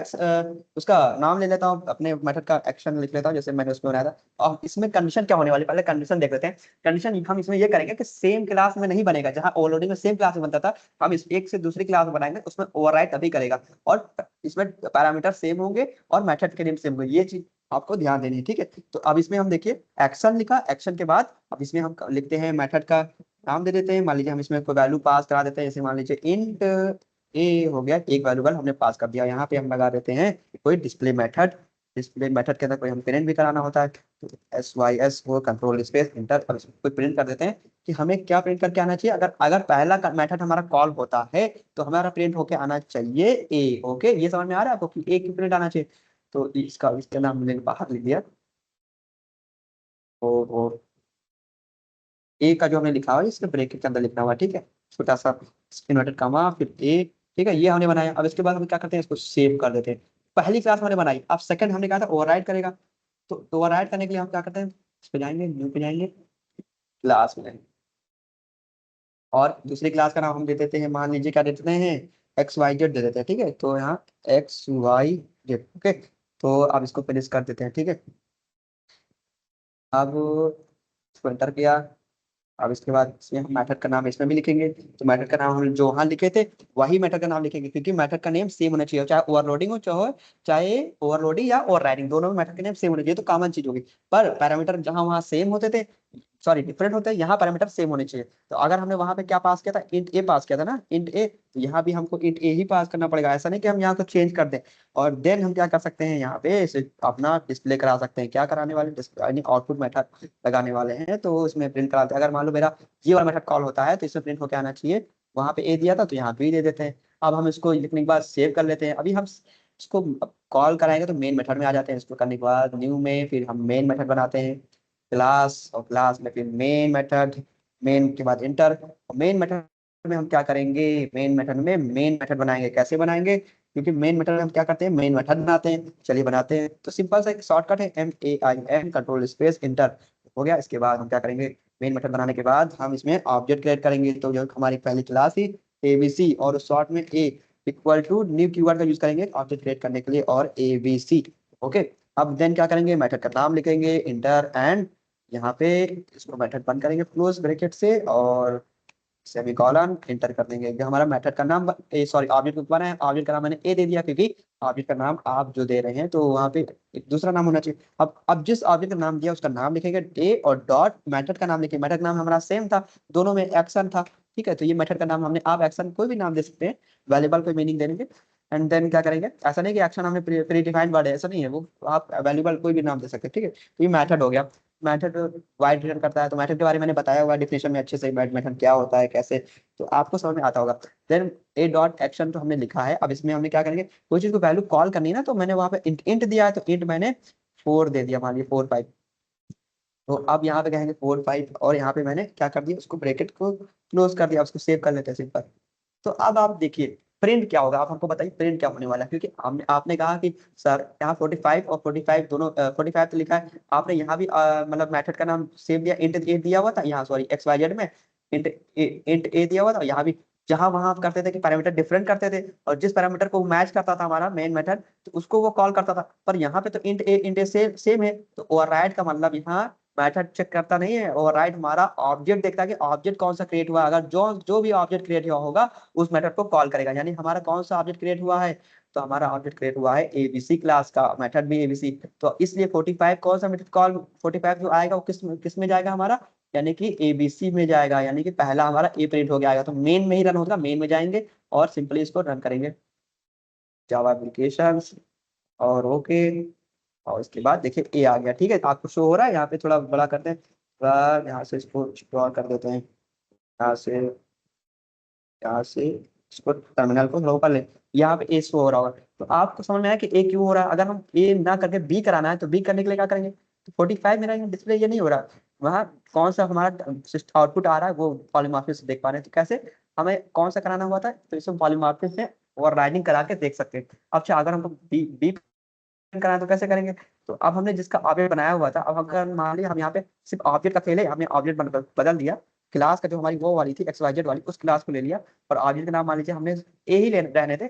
उसका नाम ले लेता हूँ, अपने मेथड का एक्शन लिख लेता हूँ, जैसे मैंने उसमें बनाया था। और इसमें कंडीशन क्या होने वाली, पहले कंडीशन देख लेते हैं। कंडीशन हम इसमें ये करेंगे कि सेम क्लास में नहीं बनेगा। जहाँ ओवरलोडिंग में सेम क्लास में बनता था, हम इस एक से दूसरी क्लास में बनाएंगे, उसमें ओवरराइड तभी करेगा। और इसमें पैरामीटर सेम होंगे और मेथड के नेम सेम होंगे। ये चीज आपको ध्यान देनी है। ठीक है, तो अब इसमें हम देखिए एक्शन लिखा, एक्शन के बाद अब इसमें हम लिखते हैं मेथड का नाम दे देते हैं। मान लीजिए हम इसमें कोई वैल्यू पास करा देते हैं, जैसे मान लीजिए इंट ए हो गया, एक वैल्यूबल हमने पास कर दिया। यहाँ पे हम लगा देते हैं कोई डिस्प्ले मेथड। डिस्प्ले मेथड के अंदर कोई हम प्रिंट भी कराना होता है, तो SYS वो कंट्रोल स्पेस इंटर, अब इसमें कोई प्रिंट कर देते हैं कि हमें क्या प्रिंट करके आना चाहिए। अगर अगर पहला मेथड हमारा कॉल होता है तो हमारा प्रिंट होके आना चाहिए ए। ओके, ये समझ में आ रहा है आपको कि ए की प्रिंट आना चाहिए? तो इसका इसका नाम मैंने बाहर लिख दिया, और ए का जो हमने लिखा हुआ है इसके ब्रैकेट के अंदर लिखना हुआ है। ठीक है, छोटा सा इन्वर्टेड कॉमा फिर ए। ठीक है, ये हमने बनाया। अब इसके बाद हम क्या करते हैं, इसको सेव कर देते हैं। पहली क्लास हमने बनाई, अब सेकंड हमने कहा था ओवरराइड करेगा। तो ओवरराइड करने के लिए हम क्या करते हैं, इस पे जाएंगे, न्यू पे जाएंगे, क्लास में, और दूसरी क्लास का नाम हम दे देते हैं, मान लीजिए क्या दे देते हैं, XYZ दे देते हैं। ठीक है, तो यहाँ XYZ। ओके, तो अब इसको फिनिश कर देते हैं। ठीक है, अब इसको एंटर किया। अब इसके बाद इसमें हम मेथड का नाम इसमें भी लिखेंगे। तो मेथड का नाम हम जो वहाँ लिखे थे वही मेथड का नाम लिखेंगे, क्योंकि मेथड का नेम सेम होना चाहिए, चाहे ओवरलोडिंग हो, चाहे ओवरलोडिंग या ओवरराइडिंग, दोनों में मेथड का नेम सेम होना चाहिए। तो कॉमन चीज होगी। पर पैरामीटर जहां वहां सेम होते थे, सॉरी डिफरेंट होते हैं, यहाँ पैरामीटर सेम होने चाहिए। तो अगर हमने वहां पे क्या पास किया था, इंट ए पास किया था ना, इंट ए, तो यहाँ भी हमको इंट ए ही पास करना पड़ेगा। ऐसा नहीं कि हम यहाँ को चेंज कर दें। और देन हम क्या कर सकते हैं, यहाँ पे इसे अपना डिस्प्ले करा सकते हैं। क्या कराने वाले, डिस्प्ले आउटपुट मेथड लगाने वाले हैं, तो उसमें प्रिंट कराते हैं। अगर मान लो मेरा ये वाला मेथड कॉल होता है तो इसमें प्रिंट होकर आना चाहिए, वहां पे ए दिया था तो यहाँ बी दे देते हैं। अब हम इसको लिखने के बाद सेव कर लेते हैं। अभी हम इसको कॉल कराएंगे तो मेन मेथड में आ जाते हैं। इसको करने के बाद न्यू में फिर हम मेन मेथड बनाते हैं, क्लास, और क्लास में फिर मेन मेथड, मेन के बाद इंटर। मेन मेथड में हम क्या करेंगे, मेन मेथड में मेन मेथड बनाएंगे। कैसे बनाएंगे, क्योंकि मेन मेथड में हम क्या करते हैं, मेन मेथड बनाते हैं। चलिए बनाते हैं, तो सिंपल सा एक शॉर्टकट है, MAIN कंट्रोल स्पेस इंटर हो गया। इसके बाद हम क्या करेंगे, मेन मेथड बनाने के बाद हम इसमें ऑब्जेक्ट क्रिएट करेंगे। तो जो हमारी पहली क्लास थी ABC, और उस शॉर्ट में A equal to new keyword का यूज करेंगे ऑब्जेक्ट क्रिएट करने के लिए, और ABC। ओके, अब देन क्या करेंगे, मेथड का नाम लिखेंगे इंटर, एंड यहाँ पे इसको मेथड बंद करेंगे क्लोज ब्रैकेट से, और सेमीकोलन इंटर कर देंगे। जो हमारा मेथड का नाम, सॉरी ऑब्जेक्ट बना है, ऑब्जेक्ट का नाम मैंने ए दे दिया, क्योंकि ऑब्जेक्ट का नाम आप जो दे रहे हैं तो वहाँ पे एक दूसरा नाम होना चाहिए। अब जिस ऑब्जेक्ट का नाम दिया उसका नाम लिखेंगे ए, और डॉट मेथड का नाम लिखेंगे। मेथड का नाम हमारा सेम था, दोनों में एक्शन था। ठीक है, तो ये मेथड का नाम हमने, आप एक्शन कोई भी नाम दे सकते हैं, वैल्यूबल कोई मीनिंग देंगे। एंड देन क्या करेंगे, ऐसा नहीं कि एक्शन हमने प्री डिफाइंड वर्ड है, ऐसा नहीं है, वो आप वैल्यूबल कोई भी नाम दे सकते हैं। ठीक है, तो ये मेथड हो गया। मेथड वाइड रिटर्न करता है, तो मेथड के बारे में मैंने बताया हुआ डिफिनेशन में अच्छे से, मेथड क्या होता है कैसे, तो आपको समझ में आता होगा। देन ए डॉट एक्शन तो हमने लिखा है। अब इसमें हमने क्या करेंगे, कोई चीज को वैल्यू कॉल करनी है ना, तो मैंने वहां पे इंट दिया है, तो इंट मैंने 4 दे दिया, मान लीजिए 4 5। तो अब यहाँ पे कहेंगे 4 5, और यहाँ पे मैंने क्या कर दिया, उसको ब्रैकेट को क्लोज कर दिया, उसको सेव कर लेते हैं सिंपल। तो अब आप देखिए, प्रिंट क्या होगा, आप हमको बताइए प्रिंट क्या होने वाला है, क्योंकि हमने आपने कहा कि सर यहाँ 45 और 45 दोनों 45 तो लिखा है, आपने यहाँ भी मतलब मेथड का नाम सेम दिया, इंट ए दिया हुआ था यहाँ, सॉरी एक्स वाई जेड में इंट ए दिया हुआ था, यहाँ भी जहां वहां आप करते थे कि पैरामीटर डिफरेंट करते थे और जिस पैरामीटर को मैच करता था हमारा मेन मेथड तो उसको वो कॉल करता था, पर यहाँ पे तो इंट ए सेम है, तो ओवरराइड का मतलब यहाँ मेथड चेक करता नहीं है, ओवरराइड हमारा ऑब्जेक्ट देखता है कि ऑब्जेक्ट कौन सा क्रिएट हुआ, अगर जो जो भी ऑब्जेक्ट क्रिएट हुआ होगा उस मेथड को कॉल करेगा, यानी हमारा कौन सा ऑब्जेक्ट क्रिएट हुआ है, तो हमारा ऑब्जेक्ट क्रिएट हुआ है एबीसी क्लास का, मेथड भी एबीसी, तो इसलिए 45 कौन सा मेथड कॉल 45 जो आएगा वो किस में जाएगा हमारा, यानी कि एबीसी में जाएगा, यानी कि पहला हमारा ए प्रिंट हो गया, तो मेन में ही रन होगा, मेन में जाएंगे और सिंपली इसको रन करेंगे जावा एप्लीकेशन और ओके, और इसके बाद देखिए ए आ गया, ठीक है आपको शो हो रहा है, यहाँ पे थोड़ा बड़ा करते हैं, थोड़ा यहाँ से इसको एक्सप्लोर कर देते हैं, यहाँ से इसको टर्मिनल को थोड़ा ऊपर ले, यहाँ पे ए शो हो रहा होगा, तो आपको समझ में आया कि ए क्यों हो रहा है, अगर हम ए ना करके बी कराना है तो बी करने के लिए क्या करेंगे, तो 45 मेरा डिस्प्ले ये नहीं हो रहा, वहाँ कौन सा हमारा आउटपुट आ रहा है वो पॉलीमॉर्फिज्म से देख पा रहे हैं, तो कैसे हमें कौन सा कराना हुआ था, तो इसमें पॉलीमॉर्फिज्म से और राइडिंग करा के देख सकते हैं। अच्छा अगर हमको बी बी कराना है तो कैसे करेंगे, तो अब हमने जिसका ऑब्जेक्ट बनाया हुआ था, अब अगर मान लिया हम यहाँ पे सिर्फ ऑब्जेक्ट अकेले हमने ऑब्जेक्ट बदल दिया, क्लास का जो हमारी वो वाली थी एक्स वाई जेड वाली उस क्लास को ले लिया और ऑब्जेक्ट का नाम मान लीजिए हमने ए ही रहने थे,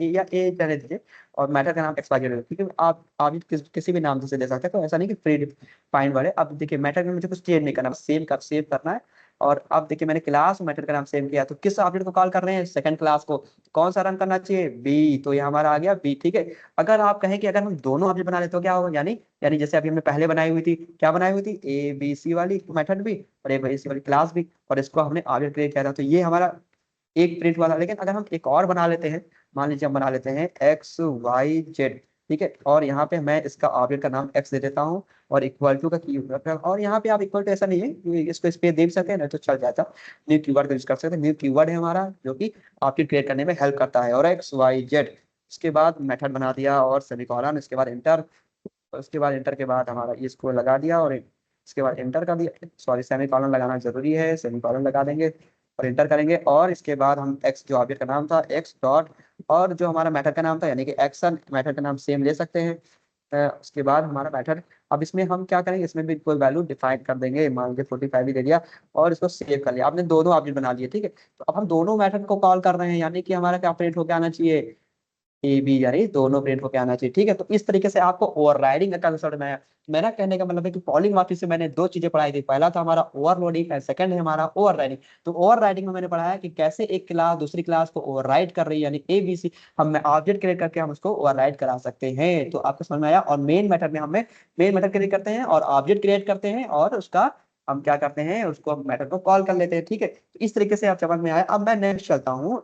या ए रहने दीजिए और मैटर का नाम एक्स वाई जेड, क्योंकि आप ऑब्जेक्ट किसी भी नाम से दे सकते हैं, तो ऐसा नहीं कि प्री डिफाइंड वाले। अब देखिए मैटर में मुझे कुछ चेंज नहीं करना, सेव करना है, और अब देखिए मैंने क्लास मेथड का नाम सेव किया, तो किस ऑब्जेक्ट को कॉल कर रहे हैं, सेकंड क्लास को, कौन सा रन करना चाहिए बी, तो ये हमारा आ गया बी, ठीक है। अगर आप कहें कि अगर हम दोनों ऑब्जेक्ट बना लेते तो क्या होगा, यानी यानी जैसे अभी हमने पहले बनाई हुई थी, क्या बनाई हुई थी ए बी सी वाली मेथड भी और ए बी सी वाली क्लास भी, और इसको हमने ऑब्जेक्ट क्रिएट किया था, तो ये हमारा एक प्रिंट वाला। लेकिन अगर हम एक और बना लेते हैं, मान लीजिए हम बना लेते हैं एक्स वाई जेड, ठीक है, और यहाँ पे मैं इसका ऑब्जेक्ट का नाम एक्स दे देता हूँ और इक्वल टू का की, और यहाँ पे आप इक्वल टू ऐसा नहीं है कि इसको स्पेस दे भी सकते हैं, नहीं तो चल जाता, न्यू कीवर्ड का यूज कर सकते हैं, न्यू कीवर्ड है हमारा जो कि ऑब्जेक्ट क्रिएट करने में हेल्प करता है, और एक्स वाई जेड, इसके बाद मेथड बना दिया और सेमीकोलन, इसके बाद इंटर, उसके बाद इंटर के बाद हमारा इसको लगा दिया और इसके बाद इंटर कर दिया, सॉरी सेमीकोलन लगाना जरूरी है, सेमीकोलन लगा देंगे और इंटर करेंगे, और इसके बाद हम एक्स जो ऑब्जेक्ट का नाम था एक्स डॉट, और जो हमारा मेथड का नाम था यानी कि एक्शन, मेथड का नाम सेम ले सकते हैं। उसके बाद हमारा मेथड, अब इसमें हम क्या करेंगे, इसमें भी कोई वैल्यू डिफाइन कर देंगे, मान लीजिए 45 ही दे दिया और इसको सेव कर लिया, आपने दोनों ऑब्जेक्ट बना लिए, ठीक है, तो अब हम दोनों मेथड को कॉल कर रहे हैं, यानी कि हमारा क्या प्रिंट होकर आना चाहिए ए बी, यानी दोनों प्रिंट होकर आना चाहिए, ठीक है। तो इस तरीके से आपको ओवरराइडिंग का कंसेप्ट में, मेरा कहने का मतलब है कि पॉलीमॉर्फिज्म से मैंने दो चीजें पढ़ाई थी, पहला था हमारा ओवरलोडिंग एंड सेकंड है हमारा ओवरराइडिंग। तो ओवरराइडिंग में मैंने पढ़ाया कि कैसे एक क्लास दूसरी क्लास को ओवरराइड कर रही है, यानी एबीसी हम ऑब्जेक्ट क्रिएट करके हम उसको ओवरराइड करा सकते हैं, तो आपको समझ में आया। और मेन मेथड में हमें मेन मेथड क्रिएट करते हैं और ऑब्जेक्ट क्रिएट करते हैं और उसका हम क्या करते हैं, उसको मेथड को कॉल कर लेते हैं, ठीक है। तो इस तरीके से आप समझ में आया। अब मैं नेक्स्ट चलता हूँ,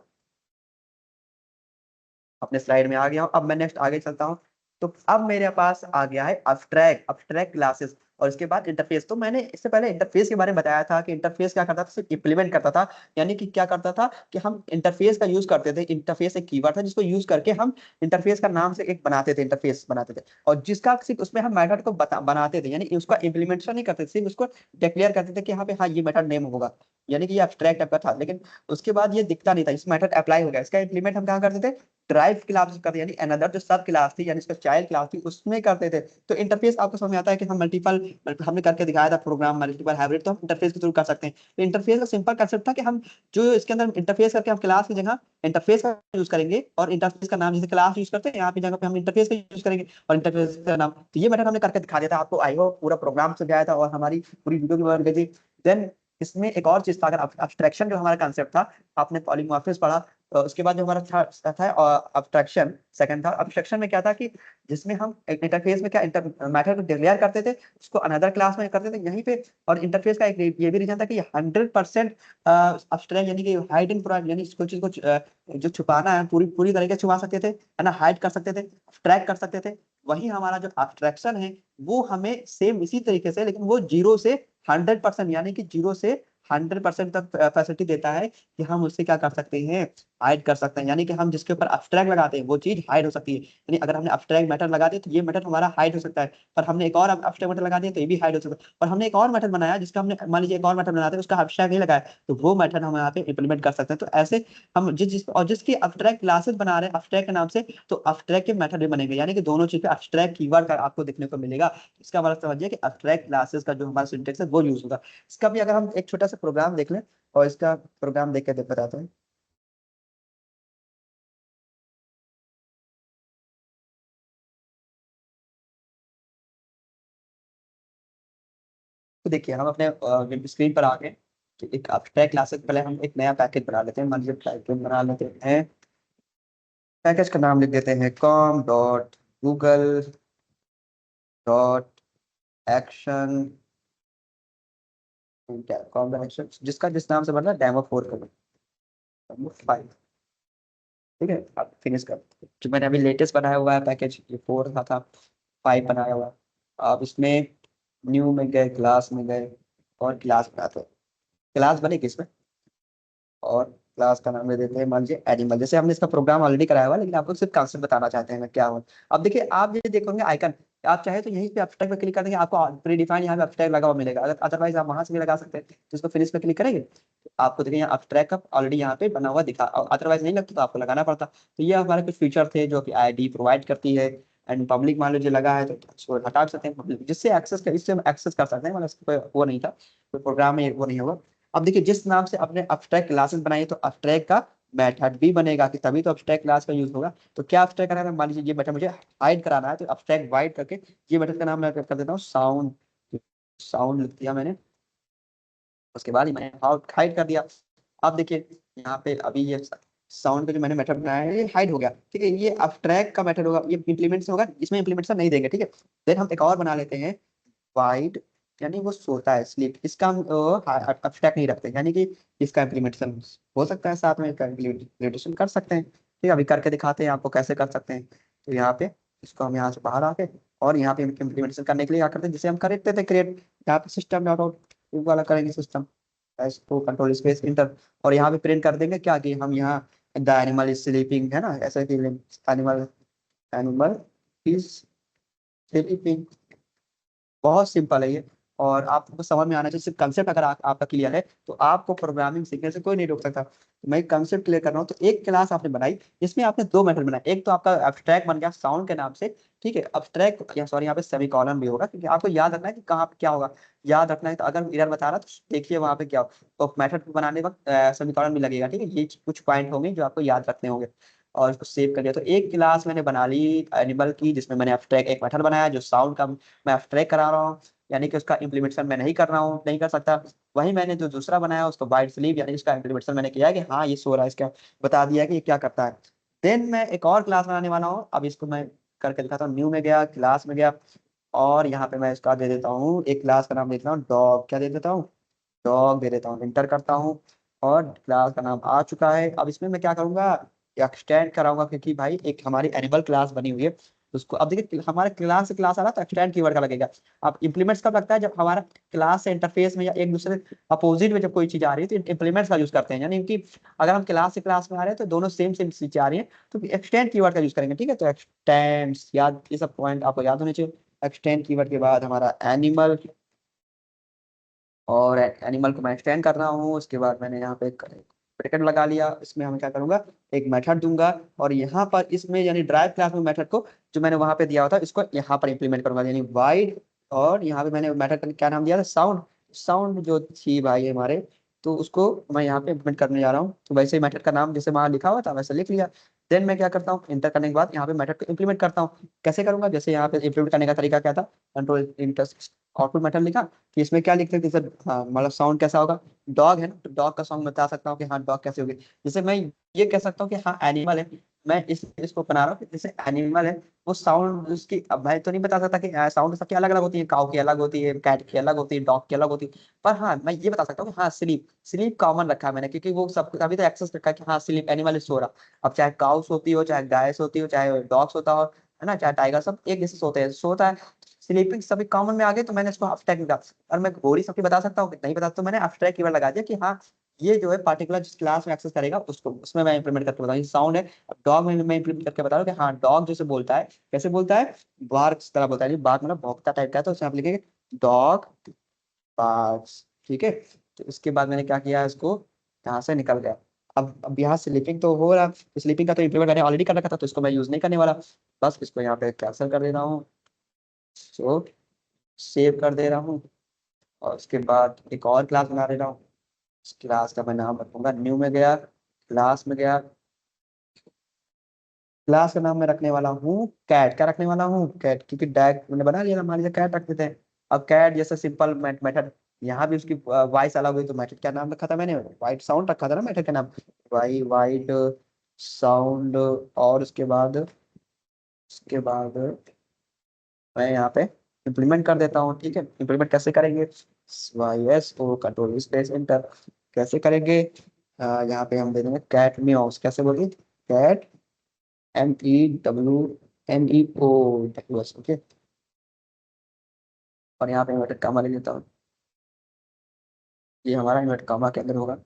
अपने स्लाइड में आ गया हूँ, अब मैं नेक्स्ट आगे चलता हूँ। तो अब मेरे पास आ गया है अब्स्ट्रैक्ट क्लासेस और इसके बाद इंटरफेस। तो मैंने इससे पहले इंटरफेस के बारे में बताया था कि इंटरफेस क्या करता था, सिर्फ इंप्लीमेंट करता था, यानी कि क्या करता था कि हम इंटरफेस का यूज करते थे, इंटरफेस एक कीवर्ड था जिसको यूज करके हम इंटरफेस का नाम से एक बनाते थे, इंटरफेस बनाते थे, और जिसका सिर्फ उसमें हम मेथड को बनाते थे, यानी उसका इंप्लीमेंटेशन नहीं करते थे, सिर्फ उसको डिक्लेयर करते थे कि यहाँ पे हाँ ये मेथड नेम होगा, यानी कि ये अब्स्ट्रैक्ट टाइप का था। लेकिन उसके बाद ये दिखता नहीं था, इस मेथड अप्लाई हो गया, इसका इंप्लीमेंट हम कहाँ करते थे, ड्राइव क्लास करते, यानी अनदर जो सब क्लास थी यानी इसका चाइल्ड क्लास थी उसमें करते थे। तो इंटरफेस आपको समझ में आता है कि हम मल्टीपल, हमने करके दिखाया था प्रोग्राम मल्टीपल हाइब्रिड, तो हम इंटरफेस के थ्रू कर सकते हैं। तो इंटरफेस का सिंपल कंसेप्ट था कि हम जो इसके अंदर इंटरफेस करके हम क्लास की जगह इंटरफेस का यूज करेंगे, और इंटरफेस का नाम जैसे क्लास यूज करते हैं यहाँ की जगह पे हम इंटरफेस का यूज करेंगे और इंटरफेस का नाम, तो ये मेथड हमने करके दिखा दिया था आपको, आई होप पूरा प्रोग्राम समझाया था और हमारी पूरी वीडियो भी बन गई थी। देन इसमें एक और चीज था, अगर अब्स्ट्रैक्शन जो हमारा कंसेप्ट था, आपने पॉलीमॉर्फिज्म पढ़ा, उसके बाद जो हमारा था अब्स्ट्रैक्शन, सेकंड था अब्स्ट्रैक्शन में क्या था कि जिसमें हम इंटरफेस में क्या मैथड को डिक्लेयर करते थे, उसको अनदर क्लास में करते थे यहीं पे, और इंटरफेस का एक ये भी रीजन था कि 100% अब्स्ट्रैक्ट, यानी कि हाइडिंग पूरा, यानी कुछ चीज को जो छुपाना है पूरी पूरी तरीके से छुपा सकते थे, है ना, हाइड कर सकते थे, ट्रैक कर सकते थे। वही हमारा जो अब्स्ट्रैक्शन है वो हमें सेम इसी तरीके से, लेकिन वो 0 से 100%, यानी कि 0 से 100% तक फैसिलिटी देता है कि हम उससे क्या कर सकते हैं, हाइड कर सकते हैं, यानी कि हम जिसके ऊपर अब्स्ट्रैक्ट लगाते हैं वो चीज हाइड हो सकती है। यानी अगर हमने अब्स्ट्रैक्ट मेथड लगा दिया तो ये मेथड हमारा हाइड हो सकता है, पर हमने एक और अब्स्ट्रैक्ट मेथड लगा दिया तो ये भी हाइड हो सकता है। और हमने एक और मेथड बनाया जिसका हमने मान लीजिए एक और मेथड बनाते हैं उसका अब्स्ट्रैक्ट नहीं लगाया, तो वो मेथड हम यहाँ पे इंप्लीमेंट कर सकते हैं। तो ऐसे हम जिसकी अब्स्ट्रैक्ट क्लासेस बना रहे हैं अब्स्ट्रैक्ट के नाम से, तो अब्स्ट्रैक्ट के मेथड भी बनेंगे, यानी कि दोनों चीज पे अब्स्ट्रैक्ट कीवर्ड का आपको देखने को मिलेगा। इसका मतलब समझिए कि अब्स्ट्रैक्ट क्लासेस का जो हमारा सिंटेक्स है वो यूज होगा। इसका भी अगर हम एक छोटा सा प्रोग्राम देख लें और इसका प्रोग्राम देख के बताते हैं। तो देखिए हम अपने स्क्रीन पर आ गए कि एक अब्स्ट्रैक्ट क्लासेस पहले हम एक नया पैकेज बना लेते हैं। मान लीजिए पैकेज बना लेते हैं, पैकेज का नाम लिख देते हैं com.google.action, कॉम डॉट एक्शन, जिसका जिस नाम से बन रहा है डेमो 4 करो, डेमो 5। ठीक है, अब फिनिश कर। जो मैंने अभी लेटेस्ट बनाया हुआ है पैकेज ये 4 का था, 5 बनाया हुआ है। अब इसमें न्यू में गए, क्लास में गए और क्लास बनाते हैं। क्लास बने किसमें, और क्लास का नाम दे देते हैं मान लीजिए एनिमल। जैसे हमने इसका प्रोग्राम ऑलरेडी कराया हुआ है, लेकिन आपको सिर्फ कॉन्सेप्ट बताना चाहते हैं मैं क्या हो। अब देखिए आप ये देखोगे आइकन, आप चाहे तो यहीं पे अब्स्ट्रैक्ट पे क्लिक कर देंगे, आपको प्री डिफाइन यहाँ पे अब्स्ट्रैक्ट लगा हुआ मिलेगा। अगर अदरवाइज आप वहां से भी लगा सकते हैं, तो इसको फिनिश पे क्लिक करेंगे तो आपको देखिए यहाँ अब्स्ट्रैक्ट का ऑलरेडी यहाँ पे बना हुआ दिखा, अदरवाइज नहीं लगता तो आपको लगाना पड़ता। तो ये हमारे कुछ फीचर थे जो कि आईडी प्रोवाइड करती है। एंड पब्लिक मान लीजिए लगा है तो इसको हटा सकते हैं public, जिससे एक्सेस कर, इससे हम एक्सेस कर सकते हैं, मतलब इसको वो नहीं था, कोई प्रोग्राम में वो नहीं होगा। अब देखिए जिस नाम से आपने अब्स्ट्रैक्ट क्लासेस बनाई है, तो अब्स्ट्रैक्ट का मेथड भी बनेगा कि तभी तो अब्स्ट्रैक्ट क्लास का यूज होगा। तो क्या अब्स्ट्रैक्ट कराना है, मान लीजिए ये मेथड मुझे हाइड कराना है, तो अब्स्ट्रैक्ट वाइड करके ये मेथड का नाम मैं कर देता हूँ साउंड। साउंड लिख दिया मैंने, उसके बाद ही मैंने हाइड कर दिया। अब देखिए यहाँ पे अभी ये साउंड का जो मैंने मेथड बनाया है ये हाइड हो गया। ठीक है, ये अब्स्ट्रैक्ट का मेथड होगा, ये इम्प्लीमेंट होगा, इसमें इम्प्लीमेंटेशन नहीं देंगे। ठीक है, फिर हम एक और बना लेते हैं वाइड, यानी वो सोता है स्लीप, इसका हम अब्स्ट्रैक्ट नहीं रखते, यानी कि इसका इम्प्लीमेंटेशन हो सकता है, साथ में इसका इम्प्लीमेंटेशन कर सकते हैं। ठीक है, अभी करके दिखाते हैं आपको कैसे कर सकते हैं। तो यहाँ पे इसको हम यहाँ से बाहर आके और यहाँ पे इम्प्लीमेंटेशन करने के लिए क्या करते हैं, जिसे हम करते थे क्रिएट, यहाँ पे सिस्टम डॉट आउट वाला करेंगे, सिस्टम इसको कंट्रोल स्पेस इंटर, और यहाँ पे प्रिंट कर देंगे क्या कि हम यहाँ द एनिमल इज स्लीपिंग है ना, ऐसा कि एनिमल, एनिमल इज स्लीपिंग। बहुत सिंपल है ये, और आपको समझ में आना चाहिए। सिर्फ कंसेप्ट अगर आपका क्लियर है तो आपको प्रोग्रामिंग सीखने से कोई नहीं रोक सकता। तो मैं कंसेप्ट क्लियर कर रहा हूँ। तो एक क्लास आपने बनाई, इसमें आपने दो मेथड बनाए, एक तो आपका एब्स्ट्रैक्ट बन गया साउंड के नाम से। ठीक है, एब्स्ट्रैक्ट या सॉरी यहाँ पे सेमीकोलन भी होगा, क्योंकि आपको याद रखना है कि कहाँ पे क्या होगा। याद रखना है, तो अगर एरर बता रहा तो देखिए वहाँ पे क्या हो, तो मेथड बनाने वक्त सेमीकोलन भी लगेगा। ठीक है, ये कुछ पॉइंट होंगे जो आपको याद रखने होंगे। और इसको सेव कर लिया, तो एक क्लास मैंने बना ली एनिमल की, जिसमें मैंने एब्स्ट्रैक्ट एक मेथड बनाया जो साउंड का मैं एब्स्ट्रैक्ट करा रहा हूँ, यानी कि उसका इम्प्लीमेंटेशन मैं नहीं कर रहा हूँ, नहीं कर सकता। वही मैंने जो दूसरा बनाया उसको बाइट स्लीप, यानी इसका इम्प्लीमेंटेशन मैंने किया है कि हाँ ये सो रहा है, इसका बता दिया कि ये क्या करता है। देन मैं एक और क्लास बनाने वाला हूँ, अब इसको मैं करके दिखाता हूँ। न्यू में गया, क्लास में गया, और यहाँ पे मैं इसका दे देता हूँ, एक क्लास का नाम देता हूँ डॉग, क्या दे देता हूँ, डॉग दे देता हूँ, इंटर करता हूँ। और क्लास का नाम आ चुका है। अब इसमें मैं क्या करूंगा, एक्सटेंड कराऊंगा, क्योंकि भाई एक हमारी एनिमल क्लास बनी हुई है, उसको अब देखिए हमारे क्लास से क्लास आ रहा तो एक्सटेंड कीवर्ड का लगेगा। अब इंप्लीमेंट्स कब लगता है, जब हमारा क्लास से इंटरफेस में या एक दूसरे अपोजिट में जब कोई चीज आ रही है तो इंप्लीमेंट्स का यूज करते हैं। यानी कि अगर हम क्लास से क्लास में आ रहे हैं तो दोनों सेम सेम चीजें आ रही हैं, तो एक्सटेंड कीवर्ड का यूज करेंगे। ठीक है, तो एक्सटेंड्स, याद ये सब पॉइंट आपको याद होने चाहिए। एक्सटेंड कीवर्ड के बाद हमारा एनिमल, और एनिमल को मैं एक्सटेंड कर रहा हूँ। उसके बाद मैंने यहाँ पे एक ब्रैकेट लगा लिया, इसमें हम क्या करूंगा, एक मेथड दूंगा, और यहाँ पर इसमें यानी ड्राइव क्लास में मेथड को जो मैंने वहां पे दिया हुआ था इसको यहाँ पर इंप्लीमेंट करूंगा, यानी वाइड। और यहाँ पे मैंने मेथड का क्या नाम दिया था, साउंड। साउंड जो थी भाई हमारे, तो उसको मैं यहाँ पे इम्प्लीमेंट करने जा रहा हूँ। तो वैसे ही मेथड का नाम जैसे वहां लिखा हुआ था वैसे लिख लिया। देन मैं क्या करता हूँ, इंटर करने के बाद यहाँ पे मेथड को इंप्लीमेंट करता हूँ। कैसे करूंगा, जैसे यहाँ पे इंप्लीमेंट करने का तरीका क्या था, कंट्रोल इंटर आउटपुट मेथड लिखा कि इसमें क्या लिखते थे सर, हाँ मतलब साउंड कैसा होगा, डॉग है ना, तो डॉग का साउंड बता सकता हूँ कि हाँ डॉग कैसे होगी। जैसे मैं ये कह सकता हूँ कि हाँ एनिमल है, मैं इसको बना रहा हूँ कि जैसे एनिमल है वो साउंड उसकी, अब मैं तो नहीं बता सकता कि साउंड सबकी अलग अलग होती है, काऊ की अलग होती है, कैट की अलग होती है, डॉग की अलग होती है। पर हाँ मैं ये बता सकता हूँ कि हाँ स्लीप, स्लीप कॉमन रखा है मैंने, क्योंकि वो सब अभी तो एक्सेस रखा है कि हाँ स्लीप एनिमल सो रहा। अब चाहे काउ सोती हो, चाहे गाय सोती हो, चाहे डॉग सोता हो, है ना, चाहे टाइगर, सब एक जैसे सोते हैं, सोता है। स्लीपिंग सभी कॉमन में आ गए, तो मैंने इसको अब्स्ट्रैक्ट निकाला। और मैं घोड़ी सबकी बता सकता हूँ कि नहीं बता, तो मैंने अब्स्ट्रैक्ट कीवर्ड लगा दिया कि हाँ ये जो है पार्टिकुलर जिस क्लास में एक्सेस करेगा उसको, उसमें मैं इंप्लीमेंट करके बताऊँ। साउंड है, अब डॉग में मैं इंप्लीमेंट करके बता रहा हूँ कि हाँ डॉग जैसे बोलता है, कैसे बोलता है, बार्क तरह बोलता है, बार्क मतलब भौंकता टाइप का है, तो उसमें आप लिखेंगे डॉग बार्क्स, ठीक है। तो इसके बाद मैंने क्या किया, इसको यहाँ से निकल गया। अब यहाँ स्लीपिंग तो हो रहा, स्लीपिंग का तो इंप्लीमेंट मैंने ऑलरेडी कर रखा था, तो इसको मैं यूज नहीं करने वाला, बस इसको यहाँ पे कैंसिल कर दे रहा हूँ, सो सेव कर दे रहा हूँ। और उसके बाद एक और क्लास बना दे रहा हूँ, इस क्लास का मैं नाम रखूंगा, न्यू में गया, क्लास में गया, क्लास का नाम मैं रखने वाला हूँ कैट। क्या रखने वाला हूँ, कैट, क्योंकि डैग मैंने बना लिया था, मान लीजिए कैट रख देते हैं। अब कैट जैसे सिंपल मेथड, यहाँ भी उसकी वॉइस अलग हुई, तो मेथड क्या नाम रखा था मैंने, वाइट साउंड रखा था ना मेथड का नाम, वाइट साउंड। और उसके बाद मैं यहाँ पे इम्प्लीमेंट कर देता हूँ, ठीक है। इम्प्लीमेंट कैसे करेंगे, Y S O control space enter, कैसे करेंगे, यहाँ पे हम दे देंगे कैट म्याउस, कैसे बोलिए, कैट MEWNEO ओके। और यहाँ पे इन्वर्टेड कामा ले लेता हूँ, ये हमारा इन्वर्टेड कामा के अंदर होगा,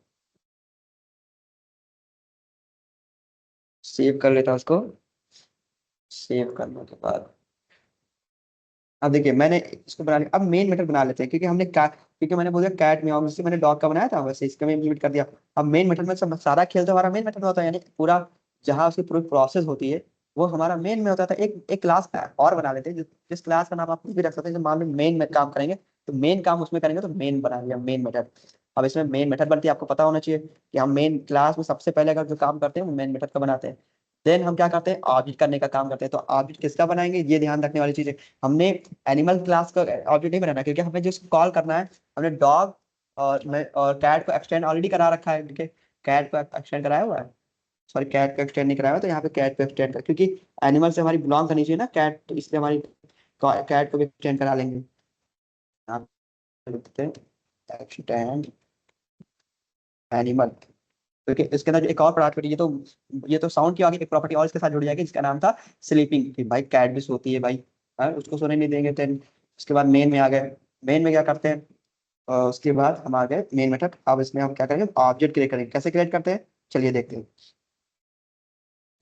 सेव कर लेता हूँ उसको। सेव करने के बाद अब देखिए मैंने इसको बना लिया, अब मेन मेथड बना लेते हैं, क्योंकि हमने क्योंकि मैंने बोला कैट म्याऊ, जैसे मैंने डॉग का बनाया था वैसे इसका मैं इम्प्लीमेंट कर दिया। अब मेन मेथड में सब सारा खेल तो हमारा मेन मेथड में होता है, यानी पूरा जहाँ उसकी पूरी प्रोसेस होती है वो हमारा मेन में होता था। एक क्लास और बना लेते हैं, जिस क्लास का नाम आप कुछ भी रख सकते हैं, जैसे मान लो मेन में काम करेंगे तो मेन काम उसमें करेंगे, तो मेन बना लिया मेन मेथड। अब इसमें मेन मेथड बनती है, आपको पता होना चाहिए कि हम मेन क्लास में सबसे पहले अगर जो काम करते हैं वो मेन मेथड का बनाते हैं। देन हम क्या करते हैं, ऑब्जेक्ट करने का काम करते हैं, तो ऑब्जेक्ट किसका बनाएंगे, ये ध्यान रखने वाली चीज है। हमने एनिमल क्लास का ऑब्जेक्ट नहीं बनाना, क्योंकि हमें जिस कॉल करना है, हमने डॉग और कैट को एक्सटेंड ऑलरेडी करा रखा है, ठीक है। कैट को एक्सटेंड कराया हुआ है, सॉरी कैट को एक्सटेंड नहीं कराया हुआ, तो यहाँ पे कैट को एक्सटेंड कर, क्योंकि एनिमल से हमारी बिलोंग करनी चाहिए ना कैट, तो इसलिए हमारी कैट को भी एक्सटेंड करा लेंगे। यहाँ पे लिखते हैं एक्सटेंड एनिमल, क्योंकि इसके अंदर जो एक और प्रॉपर्टी, ये तो साउंड की आगे एक प्रॉपर्टी और इसके साथ जुड़ जाएगी, जिसका नाम था स्लीपिंग, कि भाई कैट भी सोती है भाई, उसको सोने नहीं देंगे। देन उसके बाद मेन में आ गए, मेन में क्या करते हैं, उसके बाद हम आ गए मेन मेथड। अब इसमें हम क्या करेंगे, ऑब्जेक्ट क्रिएट करेंगे, कैसे क्रिएट करते हैं चलिए देखते हैं।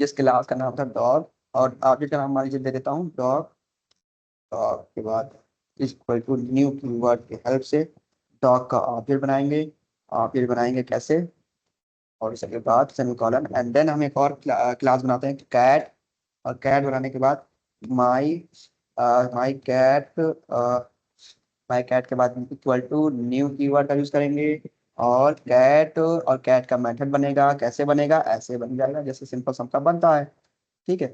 जिस क्लास का नाम था डॉग, और ऑब्जेक्ट का नाम मान लीजिए दे देता हूँ डॉग। डॉग के बाद इक्वल टू न्यू कीवर्ड की हेल्प से डॉग का ऑब्जेक्ट बनाएंगे। ऑब्जेक्ट बनाएंगे कैसे, और इसके बाद सेमीकोलन, एंड देन हम एक और क्लास बनाते हैं कैट। और कैट बनाने के बाद माई माई कैट, माई कैट के बाद इक्वल टू न्यू कीवर्ड का यूज करेंगे। और कैट का मेथड बनेगा, कैसे बनेगा, ऐसे बन जाएगा जैसे सिंपल सबका बनता है, ठीक है।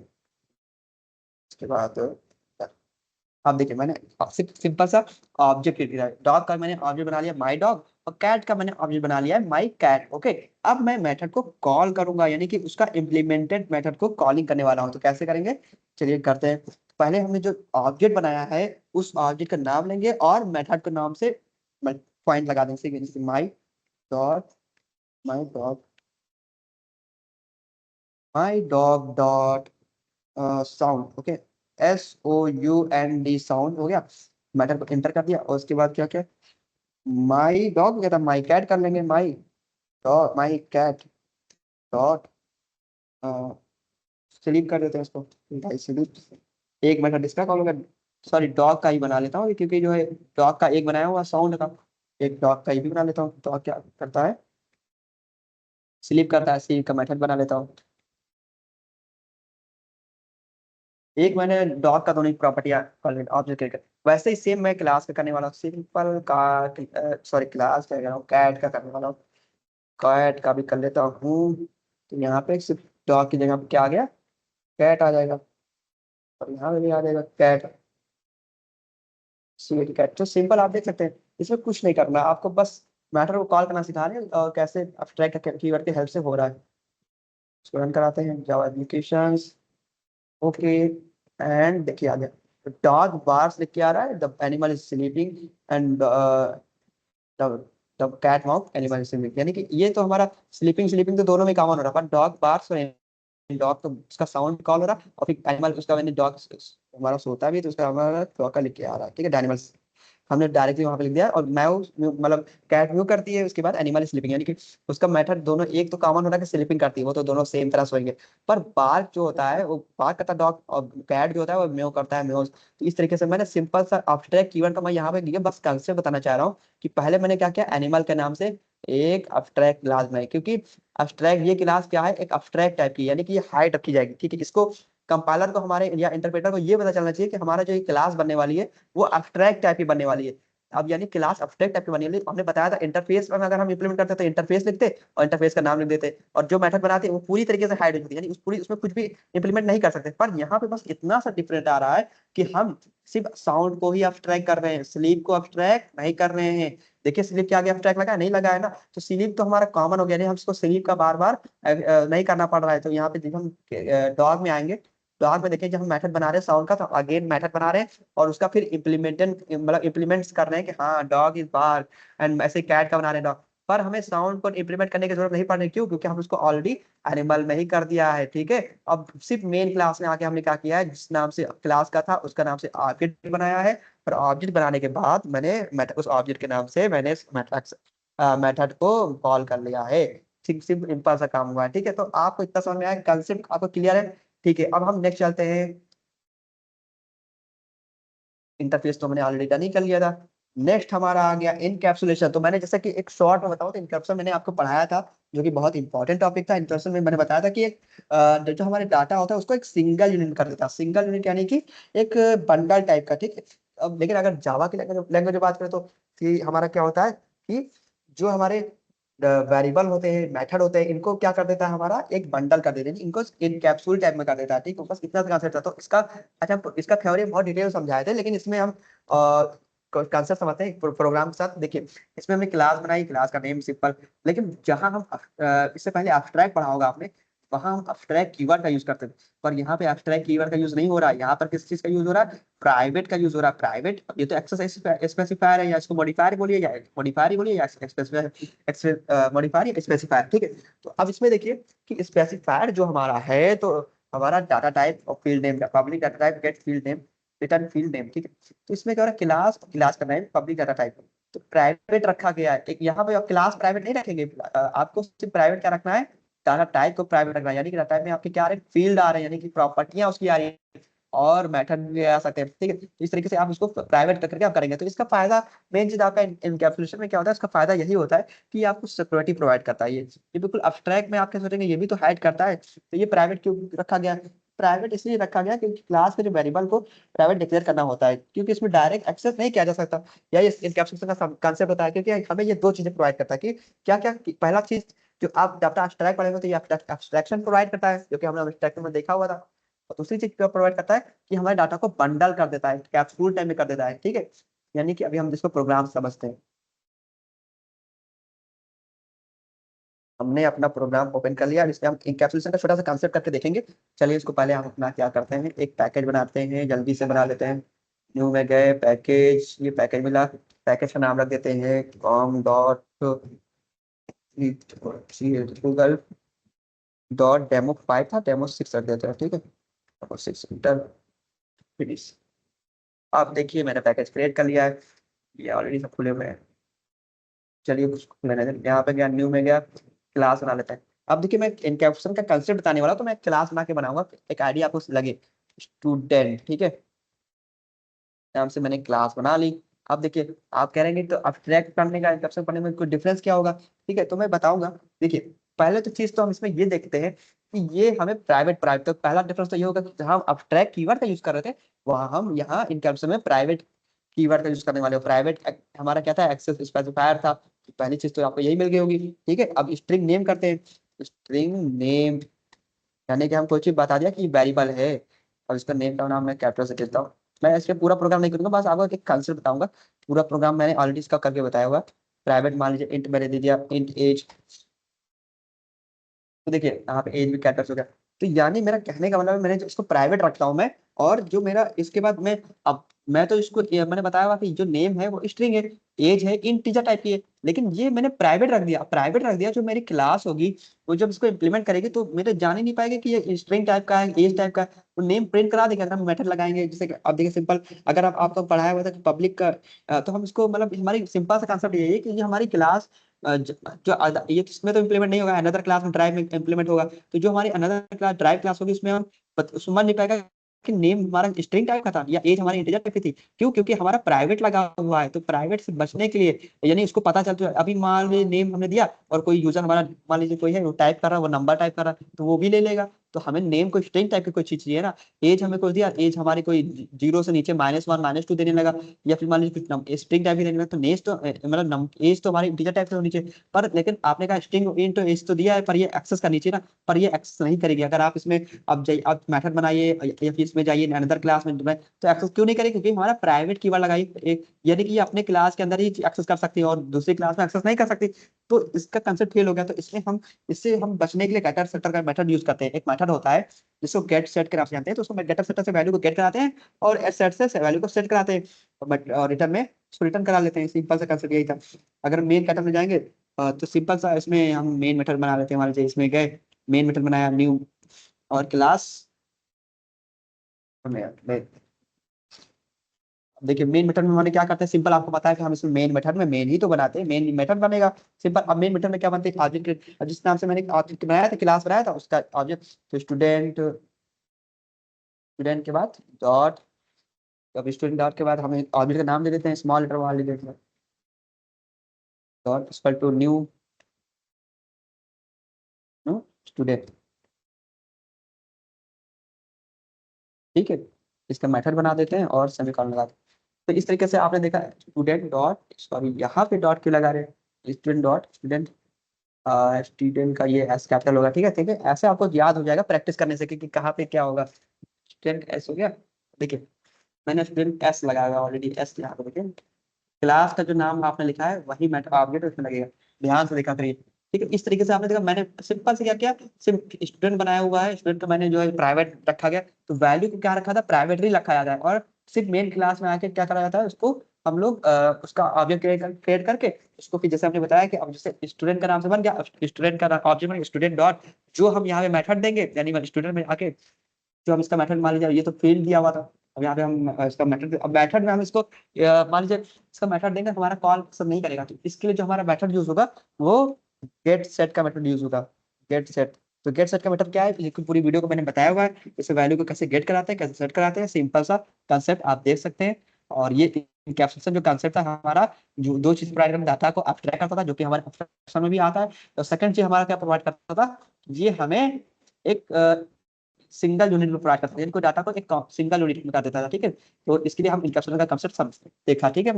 उसके बाद अब देखिए मैंने सिर्फ सिंपल सा ऑब्जेक्ट क्रिएट किया, डॉग का मैंने ऑब्जेक्ट बना लिया माई डॉग, और कैट का मैंने ऑब्जेक्ट बना लिया है माई कैट, ओके। अब मैं मेथड को कॉल करूंगा, यानी कि उसका इम्प्लीमेंटेड मेथड को कॉलिंग करने वाला हूं, तो कैसे करेंगे चलिए करते हैं। पहले हमने जो ऑब्जेक्ट बनाया है उस ऑब्जेक्ट का नाम लेंगे और मेथड के नाम से पॉइंट लगा देंगे, जैसे dog my dog my dog sound, okay, SOUND sound हो गया। मैटर को एंटर कर दिया, और उसके बाद क्या क्या, माई डॉग क्या था, माई कैट कर लेंगे, my dog my cat dot sleep कर देते हैं उसको, भाई स्लीप। एक मिनट इसका कॉल होगा, सॉरी डॉग का ही बना लेता हूँ, क्योंकि जो है डॉग का एक बनाया हुआ साउंड का, एक डॉग का ही भी बना लेता हूँ। डॉग क्या करता है, स्लीप करता है, स्लीप का मेथड बना लेता हूँ। एक मैंने डॉग का दोनों प्रॉपर्टी ऑब्जेक्ट क्रिएट कर, वैसे ही सेम मैं क्लास का करने वाला हूँ, सिंपल का, सॉरी क्लास का कर रहा हूँ, कैट का करने वाला हूँ, कैट का भी कर लेता हूँ। तो यहाँ पे सिर्फ डॉग की जगह पे क्या आ गया, कैट आ जाएगा, और यहाँ पे भी आ जाएगा कैट, सीट कैट। तो सिंपल आप देख सकते हैं, इसमें कुछ नहीं करना, आपको बस मैटर को कॉल करना सिखा रहे हैं, और कैसे अब्स्ट्रैक्ट कीवर्ड की हेल्प से हो रहा है। इसको रन कराते हैं, जावा एप्लीकेशंस, ओके, एंड देखिए आ गया, डॉग बार्स लिख के आ रहा है, the animal is sleeping, and the the cat mouth animal is sleeping, यानी कि ये तो हमारा स्लीपिंग स्लीपिंग तो दोनों में कॉमन हो रहा है, पर डॉग बार्स और डॉग तो उसका साउंड कॉल हो रहा है, और फिर एनिमल उसका, मैंने डॉग हमारा सोता भी है, तो उसका हमारा डॉग का लिख के आ रहा है, ठीक है, एनिमल्स। हमने डायरेक्टली वहां पे लिख दिया, और मैव मतलब कैट म्यू करती है, उसके बाद एनिमल स्लीपिंग, यानी कि उसका मेथड दोनों एक तो कॉमन होता है कि स्लीपिंग करती है, वो तो दोनों सेम तरह सोएंगे। पर बार्क जो होता है वो बार्क करता है डॉग, और कैट जो होता है वो म्यू करता है म्यू। तो इस तरीके से मैंने सिंपल सा अब्स्ट्रैक्ट कीवर्ड का मैं यहाँ पे ये बस कंसेप्ट बताना चाह रहा हूँ कि पहले मैंने क्या किया, एनिमल के नाम से एक अब्स्ट्रैक्ट क्लास बनाई, क्योंकि अब्स्ट्रैक्ट ये क्लास क्या है, एक अब्स्ट्रैक्ट टाइप की, यानी कि ये हाइट रखी जाएगी, ठीक है। इसको कंपाइलर को हमारे या इंटरप्रेटर को ये पता चलना चाहिए कि हमारा जो ये क्लास बनने वाली है वो अब्स्ट्रैक्ट टाइप की बनने वाली है। अब यानी क्लास अब्स्ट्रैक्ट टाइप की बनी वाली, हमने बताया था इंटरफेस में अगर हम इंप्लीमेंट करते तो इंटरफेस लिखते और इंटरफेस का नाम लिख देते, और जो मेथड बनाते वो पूरी तरीके से हाइड होती है, यानी उस पूरी उसमें कुछ भी इंप्लीमेंट नहीं कर सकते। पर यहाँ पे बस इतना सा डिफरेंट आ रहा है कि हम सिर्फ साउंड को ही अब्स्ट्रैक्ट कर रहे हैं, स्लीप को अब्स्ट्रैक्ट नहीं कर रहे हैं। देखिए स्लीप के आगे अब्स्ट्रैक्ट लगा है, नहीं लगा है ना, तो स्लीप तो हमारा कॉमन हो गया, नहीं हम इसको स्लीप का बार बार नहीं करना पड़ रहा है। तो यहाँ पे जब हम डॉग में आएंगे, डॉग में देखिए जब हम मेथड बना रहे हैं साउंड का, तो अगेन मेथड बना रहे हैं और उसका फिर इम्प्लीमेंटन मतलब इम्प्लीमेंट्स कर रहे हैं कि हाँ डॉग इज बार्क, एंड ऐसे कैट का बना रहे हैं डॉग। पर हमें साउंड को इम्प्लीमेंट करने की जरूरत नहीं पड़ रही, क्यों, क्योंकि हम उसको ऑलरेडी एनिमल में ही कर दिया है, ठीक है। अब सिर्फ मेन क्लास में आके हमने क्या किया है, जिस नाम से क्लास का था उसका नाम से ऑब्जेक्ट बनाया है, और ऑब्जेक्ट बनाने के बाद मैंने उस ऑब्जेक्ट के नाम से मैंने मेथड को कॉल कर लिया है। ठीक सिंपल सा काम हुआ है, ठीक है। तो आपको इतना समझ में आया, कंसेप्ट आपको क्लियर है, ठीक है। अब हम नेक्स्ट चलते हैं। इंटरफेस तो मैंने ऑलरेडी डन ही कर लिया था। नेक्स्ट हमारा आ गया इनकैप्सुलेशन। तो मैंने जैसे कि एक शॉर्ट में बताऊं तो इनकैप्सुलेशन मैंने आपको पढ़ाया था, जो कि बहुत इंपॉर्टेंट टॉपिक था। इनकैप्सुलेशन में मैंने बताया था कि एक जो हमारे डाटा होता है उसको एक सिंगल यूनिट कर देता है, सिंगल यूनिट यानी कि एक बंडल टाइप का, ठीक है। अब लेकिन अगर जावा की लैंग्वेज में बात करें तो कि हमारा क्या होता है कि जो हमारे वेरिएबल होते हैं, मेथड होते हैं, इनको क्या कर देता है, हमारा एक बंडल कर देते हैं, इनको इन कैप्सूल टाइप में कर देता है, ठीक है। बस इतना कंसेप्ट था। तो इसका अच्छा, इसका थ्योरी बहुत डिटेल समझाए थे, लेकिन इसमें हम कंसेप्ट समझते हैं प्रोग्राम के साथ। देखिए इसमें हमने क्लास बनाई, क्लास का नेम सिंपल, लेकिन जहां हम इससे पहले एब्स्ट्रैक्ट पढ़ा होगा आपने, वहां हम एब्स्ट्रैक्ट कीवर्ड का यूज करते थे। पर यहाँ पे एब्स्ट्रैक्ट कीवर्ड का यूज नहीं हो रहा है, यहाँ पर किस चीज का यूज हो रहा है, प्राइवेट का यूज हो रहा है। प्राइवेट ये तो एक्सेस स्पेसिफायर है, या इसको मॉडिफायर बोलिए, या मॉडिफायर ही बोलिए, या मॉडिफायर या स्पेसिफायर, ठीक है। तो अब इसमें देखिए कि स्पेसिफायर जो हमारा है, तो हमारा डाटा टाइप और फील्ड नेम का, public data type get field name return field name, ठीक है। तो इसमें क्या हो रहा है, क्लास क्लास का नेम पब्लिक डाटा टाइप, तो प्राइवेट रखा गया है। एक यहाँ पे आप क्लास प्राइवेट नहीं रखेंगे, आपको सिर्फ प्राइवेट क्या रखना है, डाटा टाइप को प्राइवेट रखना है, यानी कि डाटा टाइप में आपके क्या आ रहे हैं, फील्ड आ रहे हैं, यानी कि प्रॉपर्टियां उसकी आ रही है, और मेथड भी आ सकते हैं, ठीक है। तो इस तरीके से आप इसको प्राइवेट करके आप करेंगे। तो इसका फायदा, मेन चीज आपका इनकैप्सुलेशन में क्या होता है, इसका फायदा यही होता है कि ये आपको सिक्योरिटी प्रोवाइड करता है। ये बिल्कुल अब्स्ट्रैक्ट में आपके सोचेंगे ये भी तो हाइड करता है, तो ये प्राइवेट क्यों रखा गया है, प्राइवेट इसलिए रखा गया क्योंकि क्लास के जो वेरिएबल को प्राइवेट डिक्लेयर करना होता है, क्योंकि इसमें डायरेक्ट एक्सेस नहीं किया जा सकता। यही इनकैप्सुलेशन का कंसेप्ट होता है, क्योंकि हमें ये दो चीजें प्रोवाइड करता है कि क्या क्या, पहला चीज जो आप डाटा एब्स्ट्रैक्ट पढ़ेंगे तो ये एब्स्ट्रैक्शन प्रोवाइड करता है, जो कि हमने एब्स्ट्रैक्शन में देखा हुआ था। और दूसरी चीज क्या प्रोवाइड करता है कि हमारे डाटा को बंडल कर देता है, कैप्सूल टाइप में कर देता है, ठीक है। यानी कि अभी हम जिसको प्रोग्राम समझते हैं, हमने अपना प्रोग्राम ओपन कर लिया, इसमें हम इंकैप्सुलेशन का छोटा सा कंसेप्ट करके देखेंगे। चलिए इसको पहले हम अपना क्या करते हैं, एक पैकेज बनाते हैं, जल्दी से बना लेते हैं। न्यू में गए, पैकेज, ये पैकेज मिला, पैकेज का नाम रख देते हैं com dot Google dot demo 5 था, डेमो 6 रख देते हैं, ठीक है। Demo 6 inter finish. अब देखिए मैंने पैकेज क्रिएट कर लिया है, ये ऑलरेडी सब खुले हुए हैं। चलिए कुछ मैंने यहाँ पे गया, न्यू में गया, क्लास बना लेते हैं। अब देखिए मैं इनकैप्सुलेशन का कंसेप्ट बताने वाला हूं, तो मैं क्लास बना के बनाऊंगा, एक आईडी आपको लगे स्टूडेंट, ठीक है। नाम से मैंने क्लास बना ली। अब देखिए आप कह रहे हैं तो अब्स्ट्रैक्ट करने का इनकैप्सुलेशन पढ़ने में कोई डिफरेंस क्या होगा, ठीक है, तो मैं बताऊंगा। देखिए पहले तो चीज तो हम इसमें ये देखते हैं कि ये हमें प्राइवेट प्राइवेट, तो पहला डिफरेंस तो ये होगा कि जहां हम अब्स्ट्रैक्ट कीवर्ड का यूज कर रहे थे, वहां हम यहाँ इनकैप्सुलेशन में प्राइवेट कीवर्ड का यूज करने वाले हो। प्राइवेट हमारा क्या था, एक्सेस स्पेसिफायर था। तो पहली चीज तो आपको यही मिल गई होगी, ठीक है। अब स्ट्रिंग नेम करते हैं, स्ट्रिंग नेम यानी कि हम कोई चीज बता दिया कि वेरिएबल है, और इसका नेम का नाम मैं कैपिटल से देता हूँ। मैं इसके पूरा प्रोग्राम नहीं करूंगा, बस आपको एक कंसेप्ट बताऊंगा। पूरा प्रोग्राम मैंने ऑलरेडी इसका करके बताया हुआ। प्राइवेट मान लीजिए इंट मैंने दे दिया, इंट एज, तो देखिए यहाँ पे एज भी कैपिटल हो गया। तो यानी मेरा कहने का मतलब है, मैंने जो इसको प्राइवेट रखता हूँ मैं, और जो मेरा इसके बाद मैं अब मैं तो इसको मैंने बताया हुआ कि जो नेम है वो स्ट्रिंग है, एज है इंटीजर टाइप की है, लेकिन ये मैंने प्राइवेट रख दिया। जो मेरी क्लास होगी वो जब इसको इम्प्लीमेंट करेगी तो मेरे जान ही नहीं पाएगा कि ये स्ट्रिंग टाइप का है, एज टाइप का है। वो नेम प्रिंट करा देगा अगर हम मेथड लगाएंगे। जैसे कि आप देखिए सिंपल, अगर आप आपको पढ़ाया हुआ था कि पब्लिक का तो हम इसको मतलब हमारी सिंपल सा कंसेप्ट ये है कि ये हमारी क्लास ये इसमें तो इम्प्लीमेंट नहीं होगा, अनदर क्लास में ड्राइव में इम्प्लीमेंट होगा। तो जो हमारी अनदर क्लास ड्राइव क्लास होगी उसमें हम समझ नहीं पाएगा कि नेम हमारा स्ट्रिंग टाइप का था या एज हमारी इंटीजर टाइप की थी। क्यों? क्योंकि हमारा प्राइवेट लगा हुआ है। तो प्राइवेट से बचने के लिए यानी उसको पता चलता है, अभी मान लीजिए नेम हमने दिया और कोई यूजर हमारा मान लीजिए कोई है वो टाइप कर रहा है, वो नंबर टाइप कर रहा है तो वो भी ले लेगा। तो हमें नेम को स्ट्रिंग टाइप की कोई चीज चाहिए ना। एज हमें कुछ दिया, एज हमारी कोई 0 से नीचे -1 -2 देने लगा, या फिर मान लीजिए कुछ स्ट्रिंग टाइप की देने लगा, तो नेज तो मतलब एज तो हमारी इंटीजर टाइप से होनी चाहिए। पर लेकिन आपने कहा स्ट्रिंग इंट एज तो दिया है, पर ये एक्सेस करनी चाहिए ना, पर ये एक्सेस नहीं करेगी। अगर आप इसमें अब जाइए, आप मेथड बनाइए या फिर इसमें जाइए अनदर क्लास में तो एक्सेस क्यों नहीं करेगी? क्योंकि हमारा प्राइवेट कीवर्ड लगाई एक, यानी कि ये अपने क्लास के अंदर ही एक्सेस कर सकती है और दूसरी क्लास में एक्सेस नहीं कर सकती। तो इसका कंसेप्ट फेल हो गया। तो इससे हम बचने के लिए गेटर सेटर का मेथड यूज करते हैं। एक मेथड होता है जिसको गेट सेट के नाम से जानते हैं, तो उसको गेटर सेटर से वैल्यू को गेट कराते हैं और सेट से वैल्यू को सेट कराते हैं और रिटर्न में उसको रिटर्न करा लेते हैं। सिंपल सा कंसेप्ट यही था। अगर मेन मेथड में जाएंगे तो सिंपल सा इसमें हम मेन मेथड बना लेते हैं। मान लीजिए इसमें गए, मेन मेथड बनाया न्यू और क्लास में देखिए मेन मेथड में हमारे क्या करते हैं, सिंपल आपको पता है कि हम इसमें मेन मेथड में मेन ही तो बनाते हैं, मेन मेथड बनेगा सिंपल। अब मेन मेथड में क्या बनते हैं, ऑब्जेक्ट जिस नाम से मैंने ऑब्जेक्ट बनाया था, क्लास बनाया था उसका ऑब्जेक्ट। तो स्टूडेंट, स्टूडेंट के बाद डॉट, अब स्टूडेंट डॉट के बाद हमें ऑब्जेक्ट का नाम दे देते हैं, स्मॉल लेटर वाले दे देते हैं, dot equal to new student. ठीक है, इसका मेथड बना देते हैं और सेमीकोलन लगा देते हैं। तो इस तरीके से आपने देखा स्टूडेंट डॉट, सॉरी यहाँ पे डॉट क्यों लगा रहे हैं, स्टूडेंट डॉट स्टूडेंट, स्टूडेंट का ये एस कैपिटल होगा। ठीक है, ठीक है, ऐसे आपको याद हो जाएगा प्रैक्टिस करने से कि कहाँ पे क्या होगा। स्टूडेंट एस हो गया। देखिए मैंने स्टूडेंट एस लगाया हुआ ऑलरेडी, एस यहाँ पे देखिए। क्लास का जो नाम आपने लिखा है वही मेथड ऑब्जेक्ट उसमें लगेगा। ध्यान से देखा करिए। ठीक है, इस तरीके से आपने देखा, मैंने सिंपल से क्या किया, सिर्फ स्टूडेंट बनाया हुआ है, स्टूडेंट का मैंने जो है प्राइवेट रखा गया। तो वैल्यू को क्या रखा था, प्राइवेट ही रखा जाता है। और सिर्फ मेन क्लास में आके क्या करा जाता है, उसको हम लोग उसका ऑब्जेक्ट क्रिएट करके उसको फिर जैसे हमने बताया कि अब जैसे स्टूडेंट का नाम से बन गया, स्टूडेंट का ऑब्जेक्ट बन गया स्टूडेंट डॉट, जो हम यहाँ पे मेथड देंगे यानी स्टूडेंट में आके जो हम इसका मेथड मान लीजिए, ये तो फील्ड दिया हुआ था, अब यहाँ पे हम इसका मेथड, अब मेथड में हम इसको मान लीजिए इसका मेथड देंगे तो हमारा कॉल सब नहीं करेगा। तो इसके लिए जो हमारा मेथड यूज होगा वो गेट सेट का मेथड यूज होगा, गेट सेट। तो गेट सेट का मेथड क्या है, इसकी पूरी वीडियो को मैंने बताया हुआ है, इस वैल्यू को कैसे गेट कराते हैं कैसे सेट कराते हैं, सिंपल सा कंसेप्ट आप देख सकते हैं। और ये इनकैप्सुलेशन जो कंसेप्ट था हमारा, जो दो चीज प्रोवाइड करता, डाटा को abstract करता था जो कि हमारे एब्स्ट्रैक्शन में भी आता है। तो सेकंड चीज हमारा क्या प्रोवाइड करता था, ये हमें एक सिंगल यूनिट में प्रोवाइड करता है, इनको डाटा को एक सिंगल यूनिट में कर देता था। ठीक है, तो इसके लिए हम इनकैप्सुलेशन का कंसेप्ट समझते देखा। ठीक है,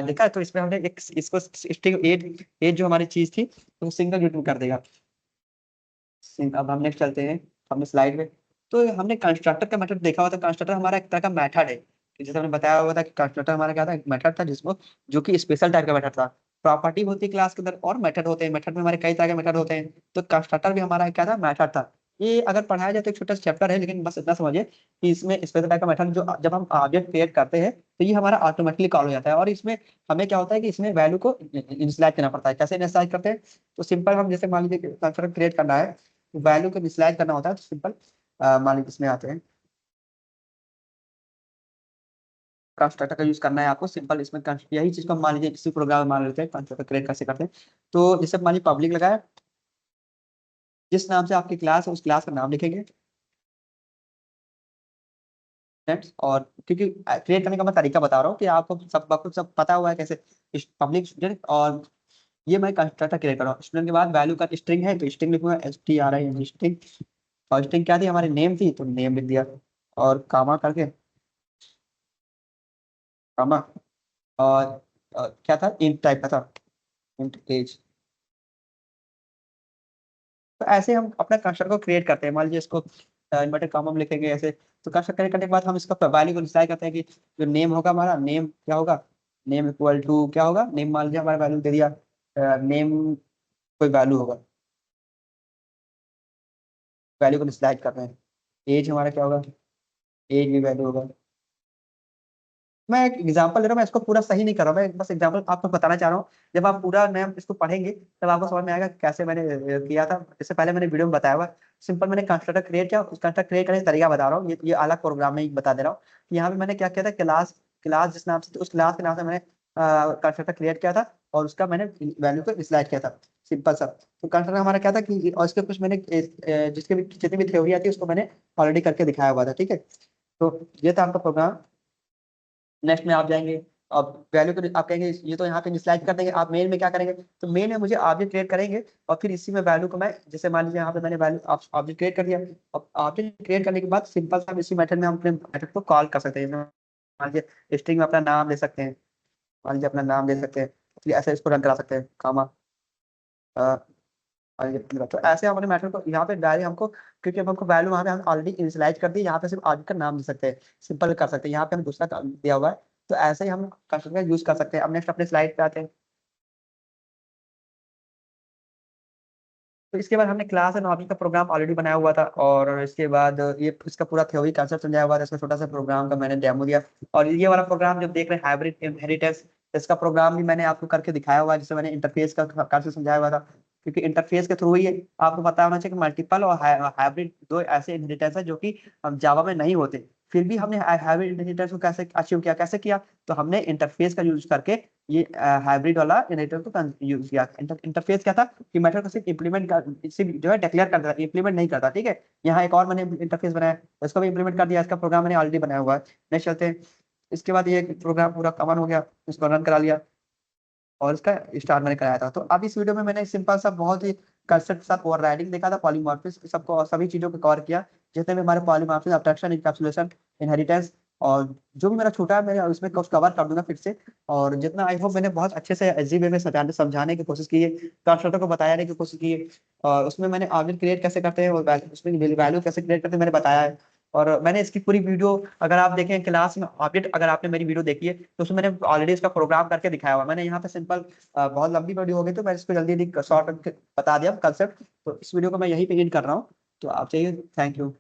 देखा। तो इसमें हमने एक इसको स्ट्रिंग एट एट जो हमारी चीज थी तो सिंगल यूनिट में कर देगा। अब हम नेक्स्ट चलते हैं अपने स्लाइड में। तो हमने कंस्ट्रक्टर का मेथड देखा हुआ था। कंस्ट्रक्टर हमारा एक तरह का मेथड है कि जैसे हमने बताया हुआ था कि कंस्ट्रक्टर हमारा क्या था, एक मेथड था जिसको, जो कि स्पेशल टाइप का मेथड था। प्रॉपर्टी होती है क्लास के अंदर और मेथड होते हैं, मेथड में हमारे कई तरह के मेथड होते हैं। तो कंस्ट्रक्टर भी हमारा क्या था, मेथड था। ये अगर पढ़ाया जाए तो एक छोटा सा चैप्टर है, लेकिन बस इतना समझिए कि इसमें स्पेशल टाइप का मेथड जो जब हम ऑब्जेक्ट क्रिएट करते हैं तो ये हमारा ऑटोमेटिकली कॉल हो जाता है। और इसमें हमें क्या होता है कि इसमें वैल्यू को इनिशियलाइज करना पड़ता है। कैसे इनिशियलाइज करते हैं, तो सिंपल हम जैसे मान लीजिए कंस्ट्रक्टर क्रिएट करना है, वैल्यू को इनिशियलाइज करना होता है। तो सिंपल मान लीजिए इसमें आते हैं, कंस्ट्रक्टर का यूज करना है आपको। सिंपल इसमें यही चीज को हम मान लीजिए किसी प्रोग्राम में मान लेते हैं, कंस्ट्रक्टर क्रिएट कैसे करते हैं। तो जैसे मान लीजिए पब्लिक लगाया, जिस नाम से आपकी क्लास है उस क्लास का नाम लिखेंगे फ्रेंड्स। और क्योंकि क्रिएट करने का मैं तरीका बता रहा हूँ कि आपको सब पता हुआ है कैसे, पब्लिक स्टूडेंट। और ये मैं कंस्ट्रक्टर क्रिएट कर रहा हूँ। स्टूडेंट के बाद वैल्यू का स्ट्रिंग है तो स्ट्रिंग लिखूंगा, STRING स्ट्रिंग। और स्ट्रिंग क्या थी, हमारी नेम थी तो नेम लिख दिया, और कामा करके कामा। और क्या था, इंट टाइप का था, इंट एज। तो ऐसे हम अपना कंस्ट्रक्टर को क्रिएट करते हैं। मान लीजिए इसको इन्वर्टेड कॉमा में लिखेंगे ऐसे। तो कंस्ट्रक्ट क्रिएट करने के बाद हम इसका वैल्यू को डिसाइड करते हैं कि जो नेम होगा हमारा, नेम क्या होगा, नेम इक्वल टू क्या होगा, नेम मान लीजिए हमारा वैल्यू दे दिया, नेम कोई वैल्यू होगा, वैल्यू को डिसाइड करते हैं। एज हमारा क्या होगा, एज भी वैल्यू होगा। मैं एक एग्जांपल दे रहा हूँ, मैं इसको पूरा सही नहीं कर रहा हूँ, मैं बस एग्जांपल आपको बताना चाह रहा हूँ। जब आप पूरा नया इसको पढ़ेंगे तब आपको समझ में आएगा कैसे मैंने किया था। इससे पहले मैंने वीडियो में बताया हुआ, सिंपल मैंने कंस्ट्रक्टर क्रिएट किया, उस कंस्ट्रक्टर क्रिएट करने का तरीका बता रहा हूँ, ये अलग प्रोग्राम में ही बता दे रहा हूँ। यहाँ पे मैंने क्या किया था, क्लास क्लास जिस नाम से थी, उस क्लास के नाम से मैंने कंस्ट्रक्टर क्रिएट किया था और उसका मैंने वैल्यू को इनिशियलाइज किया था, सिंपल सा। तो कंस्ट्रक्टर हमारा क्या था कि, और इसके कुछ मैंने जिसके भी जितनी भी थ्योरी आती है उसको मैंने ऑलरेडी करके दिखाया हुआ था, ठीक है। तो ये था आपका प्रोग्राम। नेक्स्ट में आप जाएंगे, अब वैल्यू को आप कहेंगे ये तो यहाँ पे इनिशियलाइज कर देंगे, आप मेन में क्या करेंगे, तो मेन में मुझे ऑब्जेक्ट क्रिएट करेंगे और फिर इसी में वैल्यू को मैं, जैसे मान लीजिए यहाँ पे मैंने वैल्यू ऑब्जेक्ट क्रिएट कर दिया। अब ऑब्जेक्ट क्रिएट करने के बाद सिंपल सा इसी मेथड में हम अपने मेथड को कॉल कर सकते हैं। मान लीजिए स्ट्रिंग में अपना नाम दे सकते हैं, मान लीजिए अपना नाम दे सकते हैं, फिर ऐसे इसको रन करा सकते हैं, कामा। और ये तो ऐसे हम अपने मेथड को यहाँ पे डायरेक्ट हमको, क्योंकि अब हमको वैल्यू वहाँ पे हम ऑलरेडी इनिशियलाइज कर दी, यहाँ पे सिर्फ ऑब्जेक्ट का नाम दे सकते हैं, सिंपल कर सकते हैं, यहाँ पे हम दूसरा काम दिया हुआ है। तो ऐसे ही हम कंस्ट्रक्टर यूज कर सकते हैं। अब नेक्स्ट अपने स्लाइड पे आते हैं। तो इसके बाद हमने क्लास एंड ऑब्जेक्ट का प्रोग्राम ऑलरेडी बनाया हुआ था, और इसके बाद ये इसका पूरा थ्योरी कंसेप्ट समझाया हुआ था, इसका छोटा सा प्रोग्राम का मैंने डेमो दिया। और ये वाला प्रोग्राम जो देख रहे हैं, हाइब्रिड इनहेरिटेंस, इसका प्रोग्राम भी मैंने आपको करके दिखाया हुआ है, जिससे मैंने इंटरफेस का काफी समझाया हुआ था। क्योंकि इंटरफेस के थ्रू ही आपको पता होना चाहिए कि मल्टीपल और हाइब्रिड दो ऐसे इनहेरिटेंस है जो कि जावा में नहीं होते। फिर भी हमने हाइब्रिड इनहेरिटेंस को कैसे अचीव किया, कैसे किया, तो हमने इंटरफेस का यूज करके ये हाइब्रिड वाला इनहेरिटेंस को यूज किया। इंटरफेस क्या था कि मेथड को सिर्फ इम्प्लीमेंट कर, सिर्फ जो है डिक्लेयर करता था, इम्प्लीमेंट नहीं करता, ठीक है। यहाँ एक और मैंने इंटरफेस बनाया, इसको भी इम्प्लीमेंट कर दिया, इसका प्रोग्राम मैंने ऑलरेडी बनाया हुआ है। नेक्स्ट चलते हैं। इसके बाद ये प्रोग्राम पूरा कवर हो गया, इसको रन करा लिया और इसका स्टार्ट मैंने कराया था। तो अब इस वीडियो में मैंने सिंपल सा बहुत ही कंसेप्ट के साथ ओवर राइडिंग देखा था, पॉलीमॉर्फिज्म सबको और सभी चीजों को कवर किया, जितने भी हमारे पॉलीमॉर्फिज्म, अब्स्ट्रक्शन, इनकैप्सुलेशन, इनहेरिटेंस, और जो भी मेरा छूटा है मैं उसमें कुछ कवर कर दूंगा फिर से। और जितना आई होप मैंने बहुत अच्छे से इजी वे में समझाने की कोशिश की है, कंस्ट्रक्टर को बताने की कोशिश की है, और उसमें मैंने ऑब्जेक्ट क्रिएट कैसे करते हैं और उसमें वैल्यू कैसे क्रिएट करते हैं मैंने बताया है। और मैंने इसकी पूरी वीडियो, अगर आप देखें क्लास में ऑब्जेक्ट, अगर आपने मेरी वीडियो देखी है तो उसमें मैंने ऑलरेडी इसका प्रोग्राम करके दिखाया हुआ है। मैंने यहाँ पे सिंपल, बहुत लंबी वीडियो हो गई तो मैं इसको जल्दी जल्दी शॉर्ट बता दिया कंसेप्ट। तो इस वीडियो को मैं यहीं पे एंड कर रहा हूँ। तो आप चाहिए, थैंक यू।